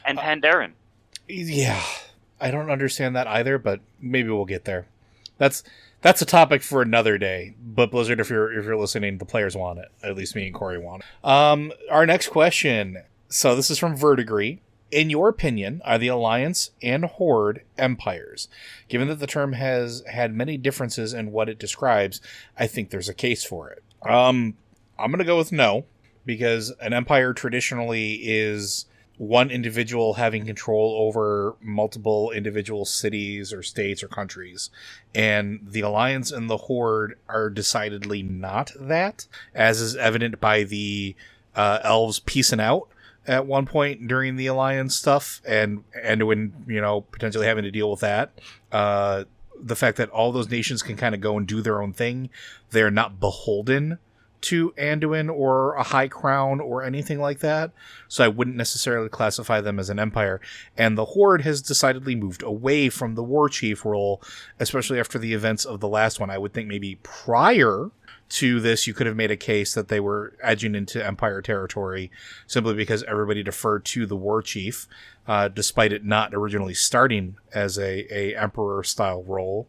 And Pandaren. Yeah, I don't understand that either, but maybe we'll get there. That's a topic for another day. But Blizzard, if you're listening, the players want it. At least me and Cory want it. Our next question. So this is from Verdigree. In your opinion, are the Alliance and Horde empires? Given that the term has had many differences in what it describes, I think there's a case for it. I'm going to go with no, because an empire traditionally is one individual having control over multiple individual cities or states or countries. And the Alliance and the Horde are decidedly not that, as is evident by the elves peacing out at one point during the Alliance stuff, and when, potentially having to deal with that. The fact that all those nations can kind of go and do their own thing. They're not beholden to Anduin or a High Crown or anything like that. So I wouldn't necessarily classify them as an empire. And the Horde has decidedly moved away from the War Chief role, especially after the events of the last one. I would think maybe prior to this, you could have made a case that they were edging into Empire territory simply because everybody deferred to the War Chief, despite it not originally starting as a Emperor-style role.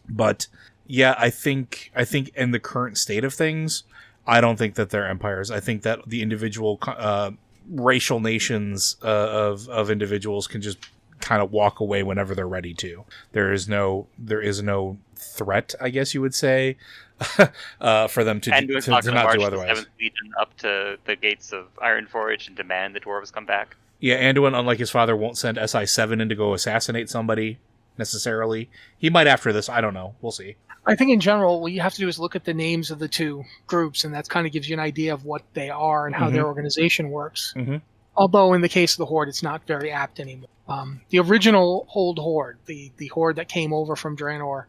But yeah, I think in the current state of things, I don't think that they're empires. I think that the individual racial nations of individuals can just kind of walk away whenever they're ready to. There is no threat, I guess you would say, for them to And not to march do the otherwise. 7th Legion up to the gates of Ironforge and demand the dwarves come back. Yeah, Anduin, unlike his father, won't send SI-7 in to go assassinate somebody, necessarily. He might after this, I don't know. We'll see. I think in general, what you have to do is look at the names of the two groups, and that kind of gives you an idea of what they are and how their organization works. Mm-hmm. Although in the case of the Horde, it's not very apt anymore. The original old Horde, the Horde that came over from Draenor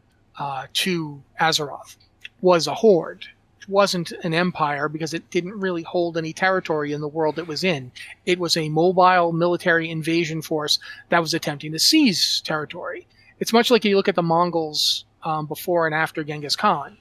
to Azeroth, was a Horde. It wasn't an empire because it didn't really hold any territory in the world it was in. It was a mobile military invasion force that was attempting to seize territory. It's much like you look at the Mongols before and after Genghis Khan.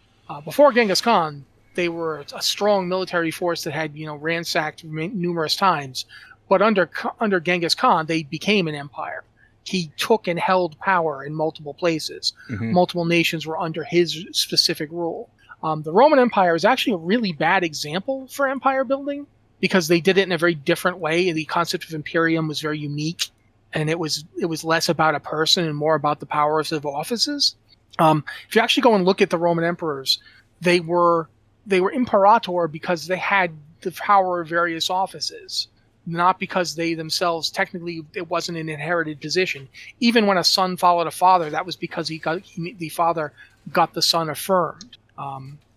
Before Genghis Khan, they were a strong military force that had ransacked numerous times. But under Genghis Khan, they became an empire. He took and held power in multiple places. Mm-hmm. Multiple nations were under his specific rule. The Roman Empire is actually a really bad example for empire building because they did it in a very different way. The concept of imperium was very unique, and it was less about a person and more about the powers of offices. If you actually go and look at the Roman emperors, they were imperator because they had the power of various offices, not because they themselves technically it wasn't an inherited position. Even when a son followed a father, that was because the father got the son affirmed.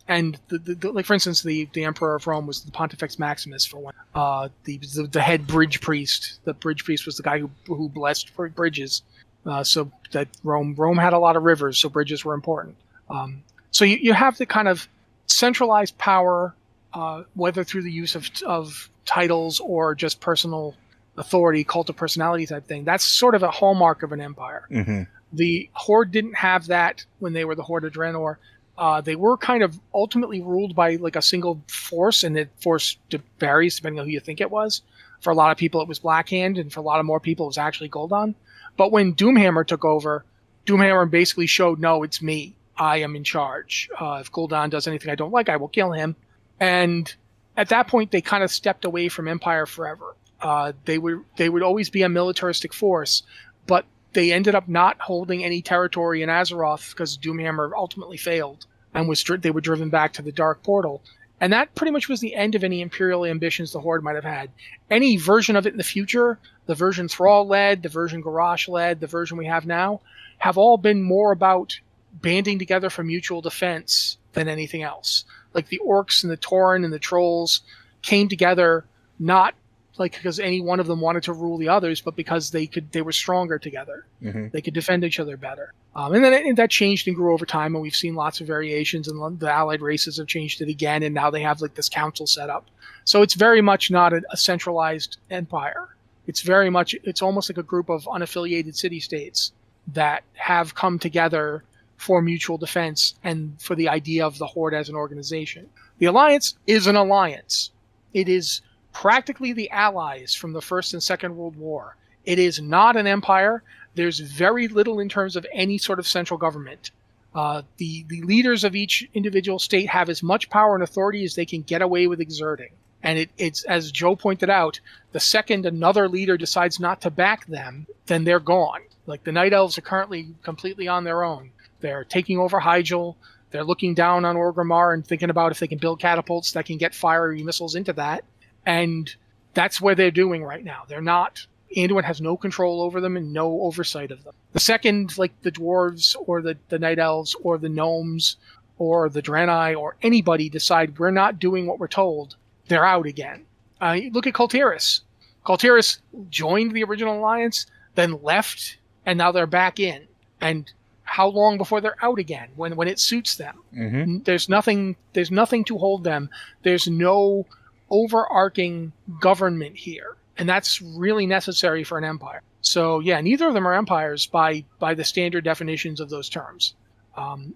And like for instance, the emperor of Rome was the Pontifex Maximus for one. The head bridge priest. The bridge priest was the guy who blessed bridges. So that Rome had a lot of rivers, so bridges were important. So you have the kind of centralized power, whether through the use of titles or just personal authority, cult of personality type thing. That's sort of a hallmark of an empire. Mm-hmm. The Horde didn't have that when they were the Horde of Draenor. They were kind of ultimately ruled by like a single force, and the force varies depending on who you think it was. For a lot of people, it was Blackhand, and for a lot of more people, it was actually Gul'dan. But when Doomhammer took over, Doomhammer basically showed, no, it's me. I am in charge. If Gul'dan does anything I don't like, I will kill him. And at that point, they kind of stepped away from Empire forever. They would always be a militaristic force, but they ended up not holding any territory in Azeroth because Doomhammer ultimately failed and they were driven back to the Dark Portal. And that pretty much was the end of any Imperial ambitions the Horde might have had. Any version of it in the future, the version Thrall-led, the version Garrosh-led, the version we have now, have all been more about banding together for mutual defense than anything else. Like the Orcs and the Tauren and the Trolls came together not like because any one of them wanted to rule the others, but because they were stronger together. Mm-hmm. They could defend each other better. And then that changed and grew over time, and we've seen lots of variations, and the allied races have changed it again, and now they have like this council set up. So it's very much not a centralized empire. It's almost like a group of unaffiliated city-states that have come together for mutual defense and for the idea of the Horde as an organization. The Alliance is an alliance. It is practically the allies from the First and Second World War. It is not an empire. There's very little in terms of any sort of central government. The leaders of each individual state have as much power and authority as they can get away with exerting. And it's as Joe pointed out, the second another leader decides not to back them, then they're gone. Like the Night Elves are currently completely on their own. They're taking over Hyjal. They're looking down on Orgrimmar and thinking about if they can build catapults that can get fiery missiles into that. And that's where they're doing right now. They're not. Anduin has no control over them and no oversight of them. The second, like the dwarves or the Night Elves or the gnomes or the Draenei or anybody decide we're not doing what we're told, they're out again. Look at Kultiris. Kultiris joined the original alliance, then left, and now they're back in. And how long before they're out again? When it suits them. Mm-hmm. There's nothing to hold them. There's no overarching government here, and that's really necessary for an empire. So yeah, neither of them are empires by the standard definitions of those terms.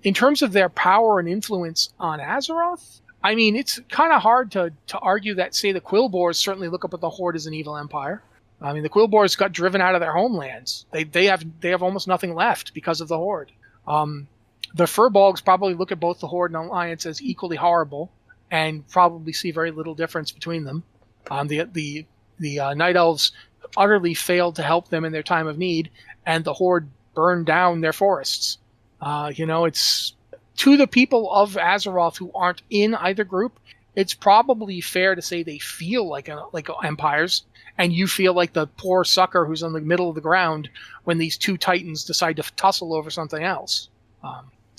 In terms of their power and influence on Azeroth, I mean, it's kind of hard to argue that, say, the Quillboars certainly look up at the Horde as an evil empire. I mean, the Quillboars got driven out of their homelands. They have almost nothing left because of the Horde. The Furbolgs probably look at both the Horde and Alliance as equally horrible, and probably see very little difference between them. The Night Elves utterly failed to help them in their time of need, and the Horde burned down their forests. It's to the people of Azeroth who aren't in either group. It's probably fair to say they feel like empires, and you feel like the poor sucker who's in the middle of the ground when these two titans decide to tussle over something else.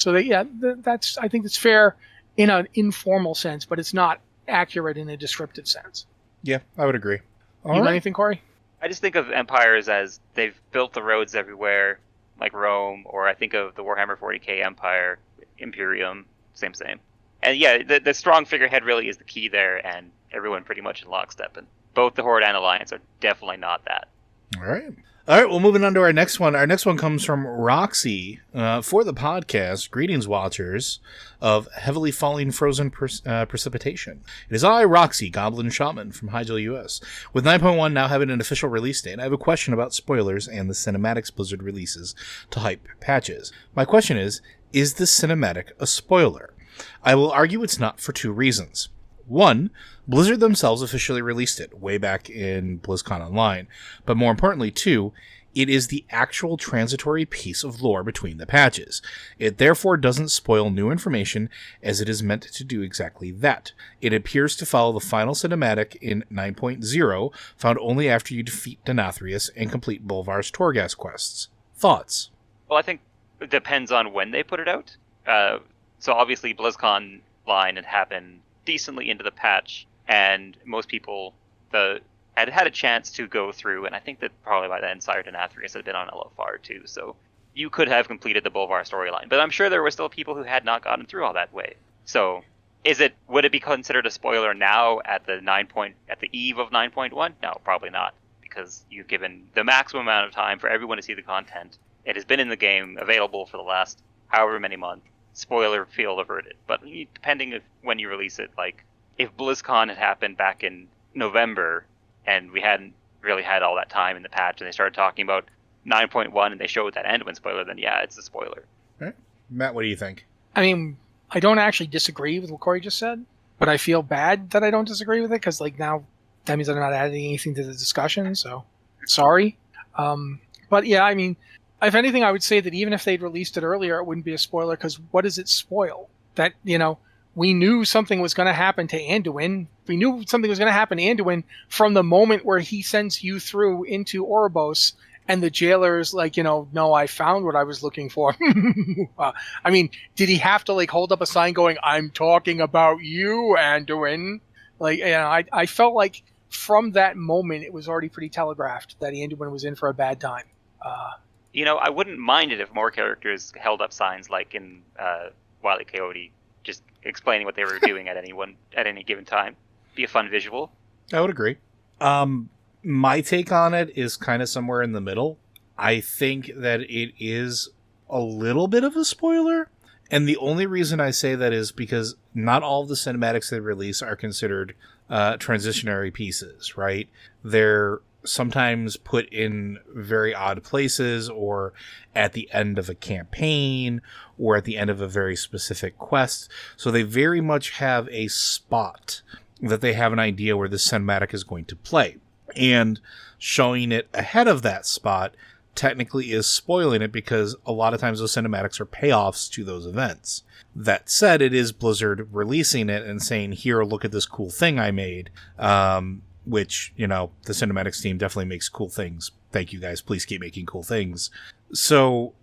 That's I think it's fair in an informal sense, but it's not accurate in a descriptive sense. Yeah, I would agree. You got anything, Cory? I just think of empires as they've built the roads everywhere, like Rome, or I think of the Warhammer 40k Empire, Imperium, same. And yeah, the strong figurehead really is the key there, and everyone pretty much in lockstep. And both the Horde and Alliance are definitely not that. All right. Well, moving on to our next one. Our next one comes from Roxy for the podcast. Greetings, watchers of Heavily Falling Frozen Precipitation. It is I, Roxy, Goblin Shaman from Hyjal US. With 9.1 now having an official release date, I have a question about spoilers and the cinematics Blizzard releases to hype patches. My question is the cinematic a spoiler? I will argue it's not for two reasons. One, Blizzard themselves officially released it way back in BlizzCon Online. But more importantly, two, it is the actual transitory piece of lore between the patches. It therefore doesn't spoil new information, as it is meant to do exactly that. It appears to follow the final cinematic in 9.0, found only after you defeat Denathrius and complete Bolvar's Torghast quests. Thoughts? Well, I think it depends on when they put it out. So obviously BlizzCon line had happened decently into the patch, and most people had a chance to go through, and I think that probably by then Sire Denathrius had been on LFR too, so you could have completed the Bolvar storyline. But I'm sure there were still people who had not gotten through all that way. So would it be considered a spoiler now at the eve of 9.1? No, probably not, because you've given the maximum amount of time for everyone to see the content. It has been in the game, available for the last however many months. Spoiler field averted. But depending on when you release it, like if BlizzCon had happened back in November and we hadn't really had all that time in the patch and they started talking about 9.1 and they showed that Anduin spoiler, then yeah, it's a spoiler. All right. Matt, what do you think? I mean, I don't actually disagree with what Cory just said, but I feel bad that I don't disagree with it, because like now that means I'm not adding anything to the discussion, so sorry. But yeah, I mean, if anything, I would say that even if they'd released it earlier, it wouldn't be a spoiler, because what does it spoil? That, we knew something was going to happen to Anduin. We knew something was going to happen to Anduin from the moment where he sends you through into Oribos, and the jailer's like, no, I found what I was looking for. I mean, did he have to hold up a sign going, I'm talking about you, Anduin? I felt like from that moment, it was already pretty telegraphed that Anduin was in for a bad time. I wouldn't mind it if more characters held up signs like in Wile E. Coyote, just explaining what they were doing at any given time. Be a fun visual. I would agree. My take on it is kind of somewhere in the middle. I think that it is a little bit of a spoiler, and the only reason I say that is because not all of the cinematics they release are considered transitionary pieces, right? They're sometimes put in very odd places, or at the end of a campaign, or at the end of a very specific quest. So they very much have a spot that they have an idea where the cinematic is going to play. And showing it ahead of that spot technically is spoiling it, because a lot of times those cinematics are payoffs to those events. That said, it is Blizzard releasing it and saying, here, look at this cool thing I made. Which, the cinematics team definitely makes cool things. Thank you guys. Please keep making cool things. So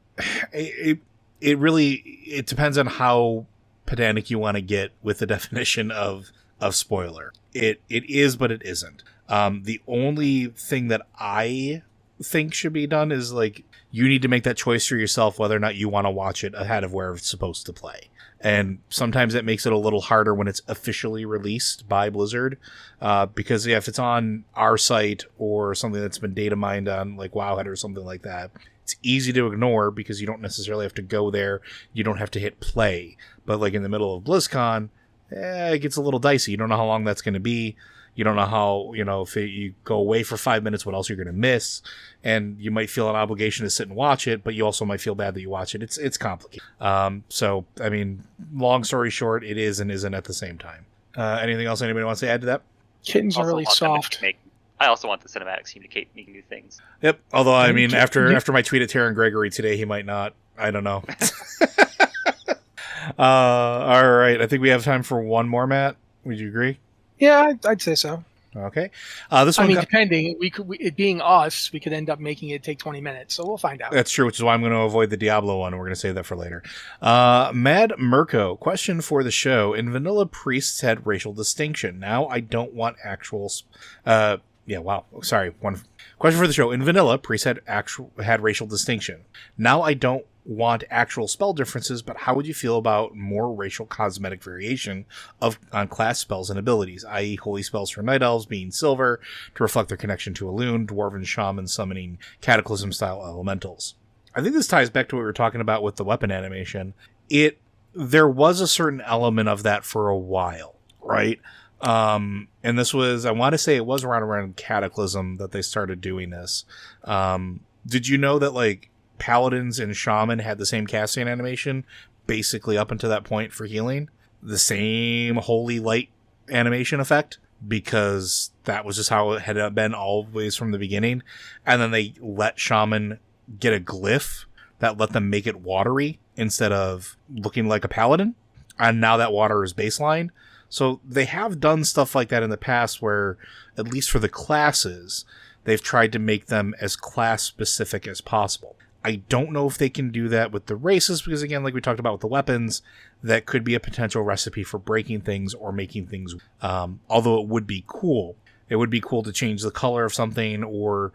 it depends on how pedantic you want to get with the definition of spoiler. It is, but it isn't. The only thing that I think should be done is you need to make that choice for yourself whether or not you want to watch it ahead of where it's supposed to play. And sometimes that makes it a little harder when it's officially released by Blizzard. Because if it's on our site or something that's been data mined on Wowhead or something like that, it's easy to ignore because you don't necessarily have to go there. You don't have to hit play. But in the middle of BlizzCon, it gets a little dicey. You don't know how long that's going to be. You don't know how, if you go away for 5 minutes, what else you're going to miss. And you might feel an obligation to sit and watch it, but you also might feel bad that you watch it. It's complicated. So, I mean, long story short, it is and isn't at the same time. Anything else anybody wants to add to that? Kittens are really soft. I also want the cinematics team to keep making new things. Yep. Although, I mean, after my tweet at Taron Gregory today, he might not. I don't know. All right. I think we have time for one more, Matt. Would you agree? Yeah, I'd say so. Okay. This one. Depending, it being us, we could end up making it take 20 minutes. So we'll find out. That's true, which is why I'm going to avoid the Diablo one. We're going to save that for later. Mad Mirko, question for the show. In vanilla, priests had racial distinction. Now I don't want actual... One question for the show. In vanilla, priests had racial distinction. Now I don't want actual spell differences, but how would you feel about more racial cosmetic variation on class spells and abilities, i.e. holy spells for night elves being silver to reflect their connection to Elune, dwarven shaman summoning cataclysm style elementals? I think this ties back to what we were talking about with the weapon animation. There was a certain element of that for a while, right? And this was, I want to say it was around cataclysm that they started doing this. Did you know that like Paladins and Shaman had the same casting animation basically up until that point for healing? The same holy light animation effect, because that was just how it had been always from the beginning. And then they let Shaman get a glyph that let them make it watery instead of looking like a Paladin. And now that water is baseline. So they have done stuff like that in the past where, at least for the classes, they've tried to make them as class specific as possible. I don't know if they can do that with the races, because again, like we talked about with the weapons, that could be a potential recipe for breaking things or making things, although it would be cool. It would be cool to change the color of something or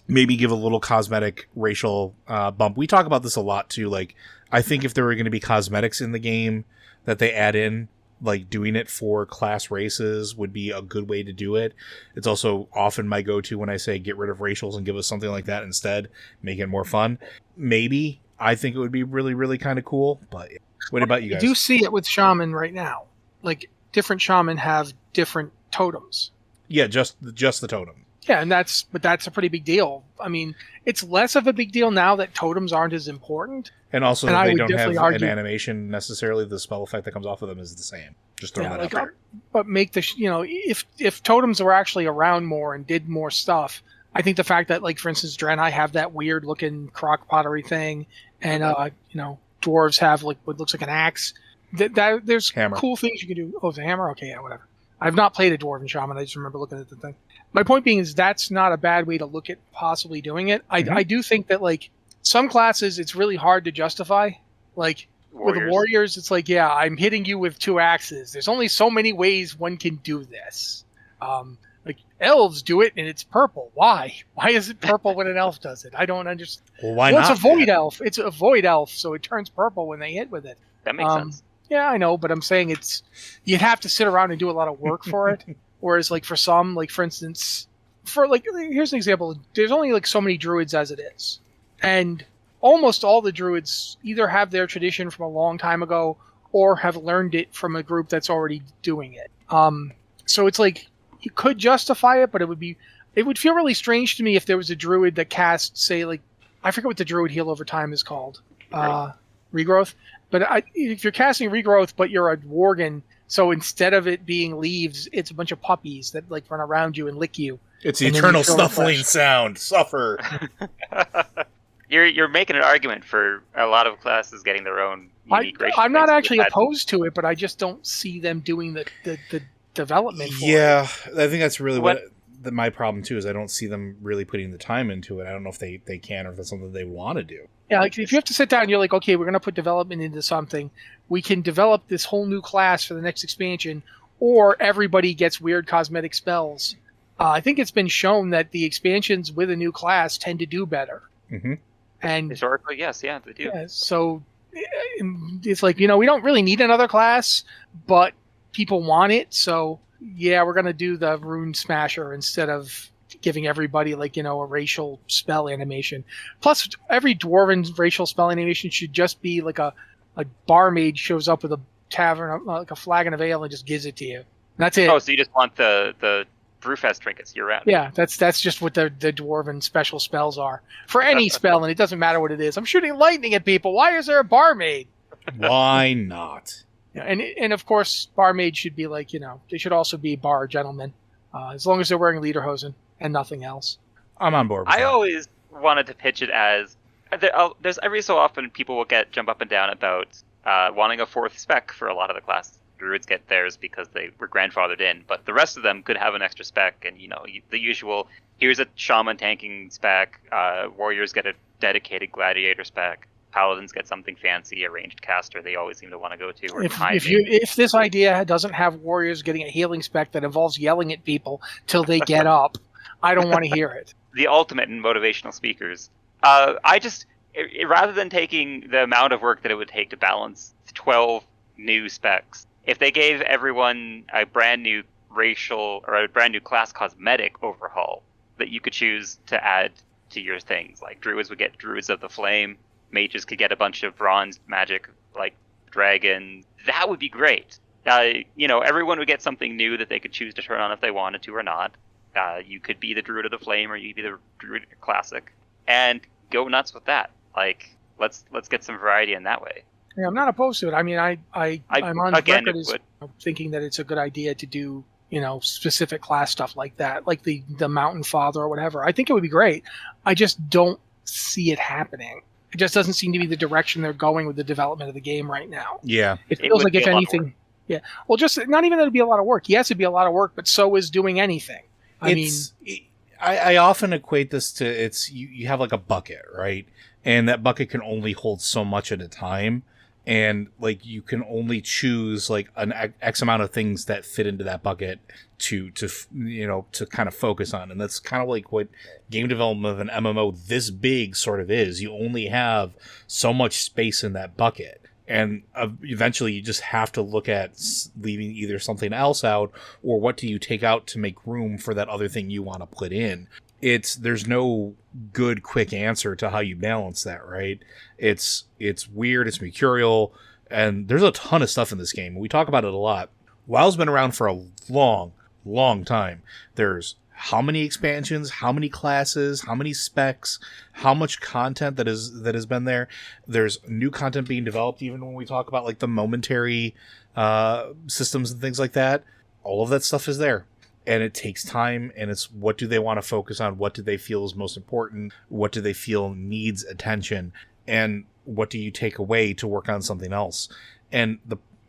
maybe give a little cosmetic racial bump. We talk about this a lot too. Like, I think if there were going to be cosmetics in the game that they add in, like doing it for class races would be a good way to do it. It's also often my go-to when I say get rid of racials and give us something like that instead, make it more fun. Maybe. I think it would be really, really kind of cool. But what about you guys? You do see it with Shaman right now. Like, different Shaman have different totems. Yeah, just the totem. Yeah, but that's a pretty big deal. I mean, it's less of a big deal now that totems aren't as important. And also that they don't have an animation necessarily. The spell effect that comes off of them is the same. Just throwing that out there. But make if totems were actually around more and did more stuff, I think the fact that, like, for instance, Draenei have that weird looking crock pottery thing, and dwarves have like what looks like an axe. There's hammer. Cool things you can do. Oh, it's a hammer. Okay, yeah, whatever. I've not played a dwarven shaman. I just remember looking at the thing. My point being is that's not a bad way to look at possibly doing it. I do think that, like, some classes it's really hard to justify. Like with the warriors, it's like, yeah, I'm hitting you with 2 axes. There's only so many ways one can do this. Like elves do it and it's purple. Why? Why is it purple when an elf does it? I don't understand. Well, why not? It's a void elf. It's a void elf, so it turns purple when they hit with it. That makes sense. Yeah, I know, but I'm saying you'd have to sit around and do a lot of work for it. Whereas, like, for some, like, for instance, here's an example. There's only, like, so many druids as it is. And almost all the druids either have their tradition from a long time ago or have learned it from a group that's already doing it. So it's like, you could justify it, but it would feel really strange to me if there was a druid that cast, say, like, I forget what the druid heal over time is called. Regrowth. But if you're casting Regrowth, but you're a Worgen, so instead of it being leaves, it's a bunch of puppies that, like, run around you and lick you. It's the eternal snuffling sound. Suffer. You're making an argument for a lot of classes getting their own unique racial. I'm not actually opposed to it, but I just don't see them doing the development for it. Yeah, I think that's really my problem too, is I don't see them really putting the time into it. I don't know if they can or if that's something they want to do. Yeah, like if you have to sit down and you're like, okay, we're going to put development into something. We can develop this whole new class for the next expansion, or everybody gets weird cosmetic spells. I think it's been shown that the expansions with a new class tend to do better. Mm-hmm. And historically, yes, yeah, they do. Yeah, so it's like, we don't really need another class, but people want it, so yeah, we're going to do the Rune Smasher instead of giving everybody, like, a racial spell animation. Plus, every dwarven racial spell animation should just be like a barmaid shows up with a tavern, like a flagon of ale, and just gives it to you. That's it. Oh, so you just want the Brewfest trinkets year round? Yeah, that's just what the dwarven special spells are for any spell, and it doesn't matter what it is. I'm shooting lightning at people. Why is there a barmaid? Why not? Yeah, and of course, barmaid should be like, they should also be bar gentlemen. as long as they're wearing lederhosen and nothing else. I'm on board with I that. always wanted to pitch it as there's every so often people will jump up and down about wanting a fourth spec for a lot of the classes. Druids get theirs because they were grandfathered in, but the rest of them could have an extra spec, and the usual. Here's a shaman tanking spec. Warriors get a dedicated gladiator spec. Paladins get something fancy, a ranged caster. They always seem to want to go to. Or If this idea doesn't have warriors getting a healing spec that involves yelling at people till they get up, I don't want to hear it. The ultimate in motivational speakers. Rather than taking the amount of work that it would take to balance 12 new specs, if they gave everyone a brand new racial or a brand new class cosmetic overhaul that you could choose to add to your things, like druids would get druids of the flame, mages could get a bunch of bronze magic like dragon, that would be great. Everyone would get something new that they could choose to turn on if they wanted to or not. You could be the druid of the flame, or you could be the druid classic, and go nuts with that. Like, let's get some variety in that way. Yeah, I'm not opposed to it. I mean, I'm on record as thinking that it's a good idea to do, specific class stuff like that, like the Mountain Father or whatever. I think it would be great. I just don't see it happening. It just doesn't seem to be the direction they're going with the development of the game right now. Yeah. It feels like, if anything, yeah. Well, just not even that it'd be a lot of work. Yes, it'd be a lot of work, but so is doing anything. I often equate this to you have like a bucket, right? And that bucket can only hold so much at a time. And like you can only choose like an X amount of things that fit into that bucket to kind of focus on. And that's kind of like what game development of an MMO this big sort of is. You only have so much space in that bucket. And eventually you just have to look at leaving either something else out, or what do you take out to make room for that other thing you want to put in. There's no good quick answer to how you balance that, right? It's weird, it's mercurial, and there's a ton of stuff in this game. We talk about it a lot. WoW's been around for a long, long time. There's how many expansions, how many classes, how many specs, how much content that has been there. There's new content being developed, even when we talk about like the momentary systems and things like that. All of that stuff is there. And it takes time, and it's what do they want to focus on? What do they feel is most important? What do they feel needs attention? And what do you take away to work on something else? And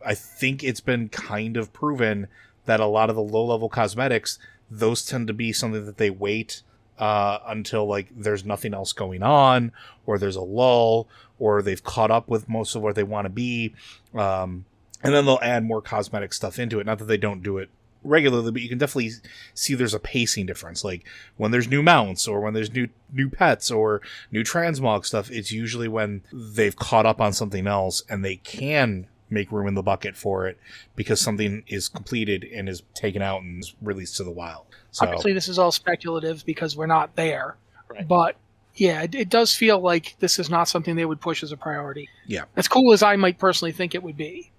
I think it's been kind of proven that a lot of the low-level cosmetics, those tend to be something that they wait until like there's nothing else going on, or there's a lull, or they've caught up with most of where they want to be. And then they'll add more cosmetic stuff into it. Not that they don't do it regularly, but you can definitely see there's a pacing difference. Like when there's new mounts, or when there's new pets, or new transmog stuff, it's usually when they've caught up on something else and they can make room in the bucket for it because something is completed and is taken out and is released to the wild. So, obviously this is all speculative because we're not there, right. But yeah, it does feel like this is not something they would push as a priority. Yeah, as cool as I might personally think it would be.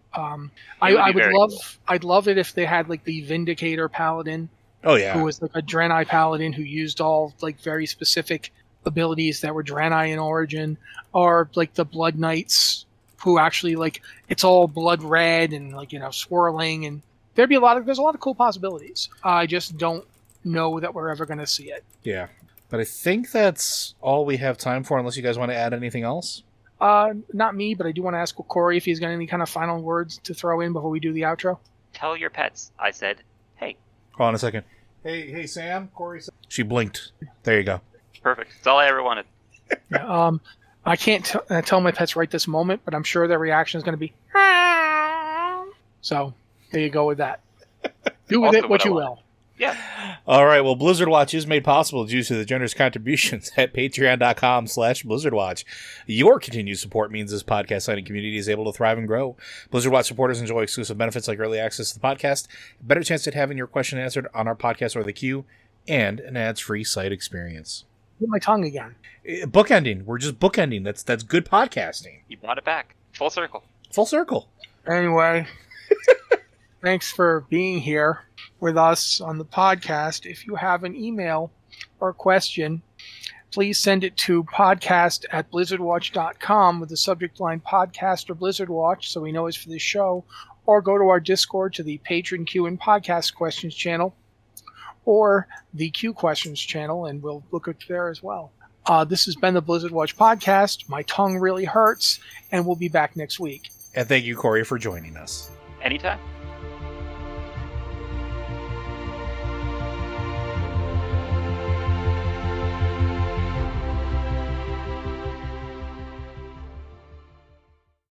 I'd love it if they had like the Vindicator Paladin. Oh yeah, who was like a Draenei Paladin who used all like very specific abilities that were Draenei in origin, or like the Blood Knights who actually like it's all blood red and like swirling, and there's a lot of cool possibilities. I just don't know that we're ever going to see it. Yeah, but I think that's all we have time for, unless you guys want to add anything else. Not me, but I do want to ask Cory if he's got any kind of final words to throw in before we do the outro. Tell your pets I said, hey. Hold on a second. Hey, Sam, Cory. She blinked. There you go. Perfect. That's all I ever wanted. Yeah, I can't tell my pets right this moment, but I'm sure their reaction is going to be. So there you go with that. Do with it what you will. Yeah. All right. Well, Blizzard Watch is made possible due to the generous contributions at patreon.com/BlizzardWatch. Your continued support means this podcast signing community is able to thrive and grow. Blizzard Watch supporters enjoy exclusive benefits like early access to the podcast, a better chance at having your question answered on our podcast or the queue, and an ads-free site experience. Get my tongue again. Bookending. We're just bookending. That's good podcasting. You brought it back. Full circle. Full circle. Anyway, thanks for being here with us on the podcast. If you have an email or question, please send it to podcast@blizzardwatch.com with the subject line podcast or Blizzard Watch so we know it's for this show, or go to our Discord to the Patron Q and Podcast Questions channel, or the Q Questions channel, and we'll look at there as well. This has been the Blizzard Watch podcast. My tongue really hurts, and we'll be back next week. And thank you, Cory, for joining us. Anytime.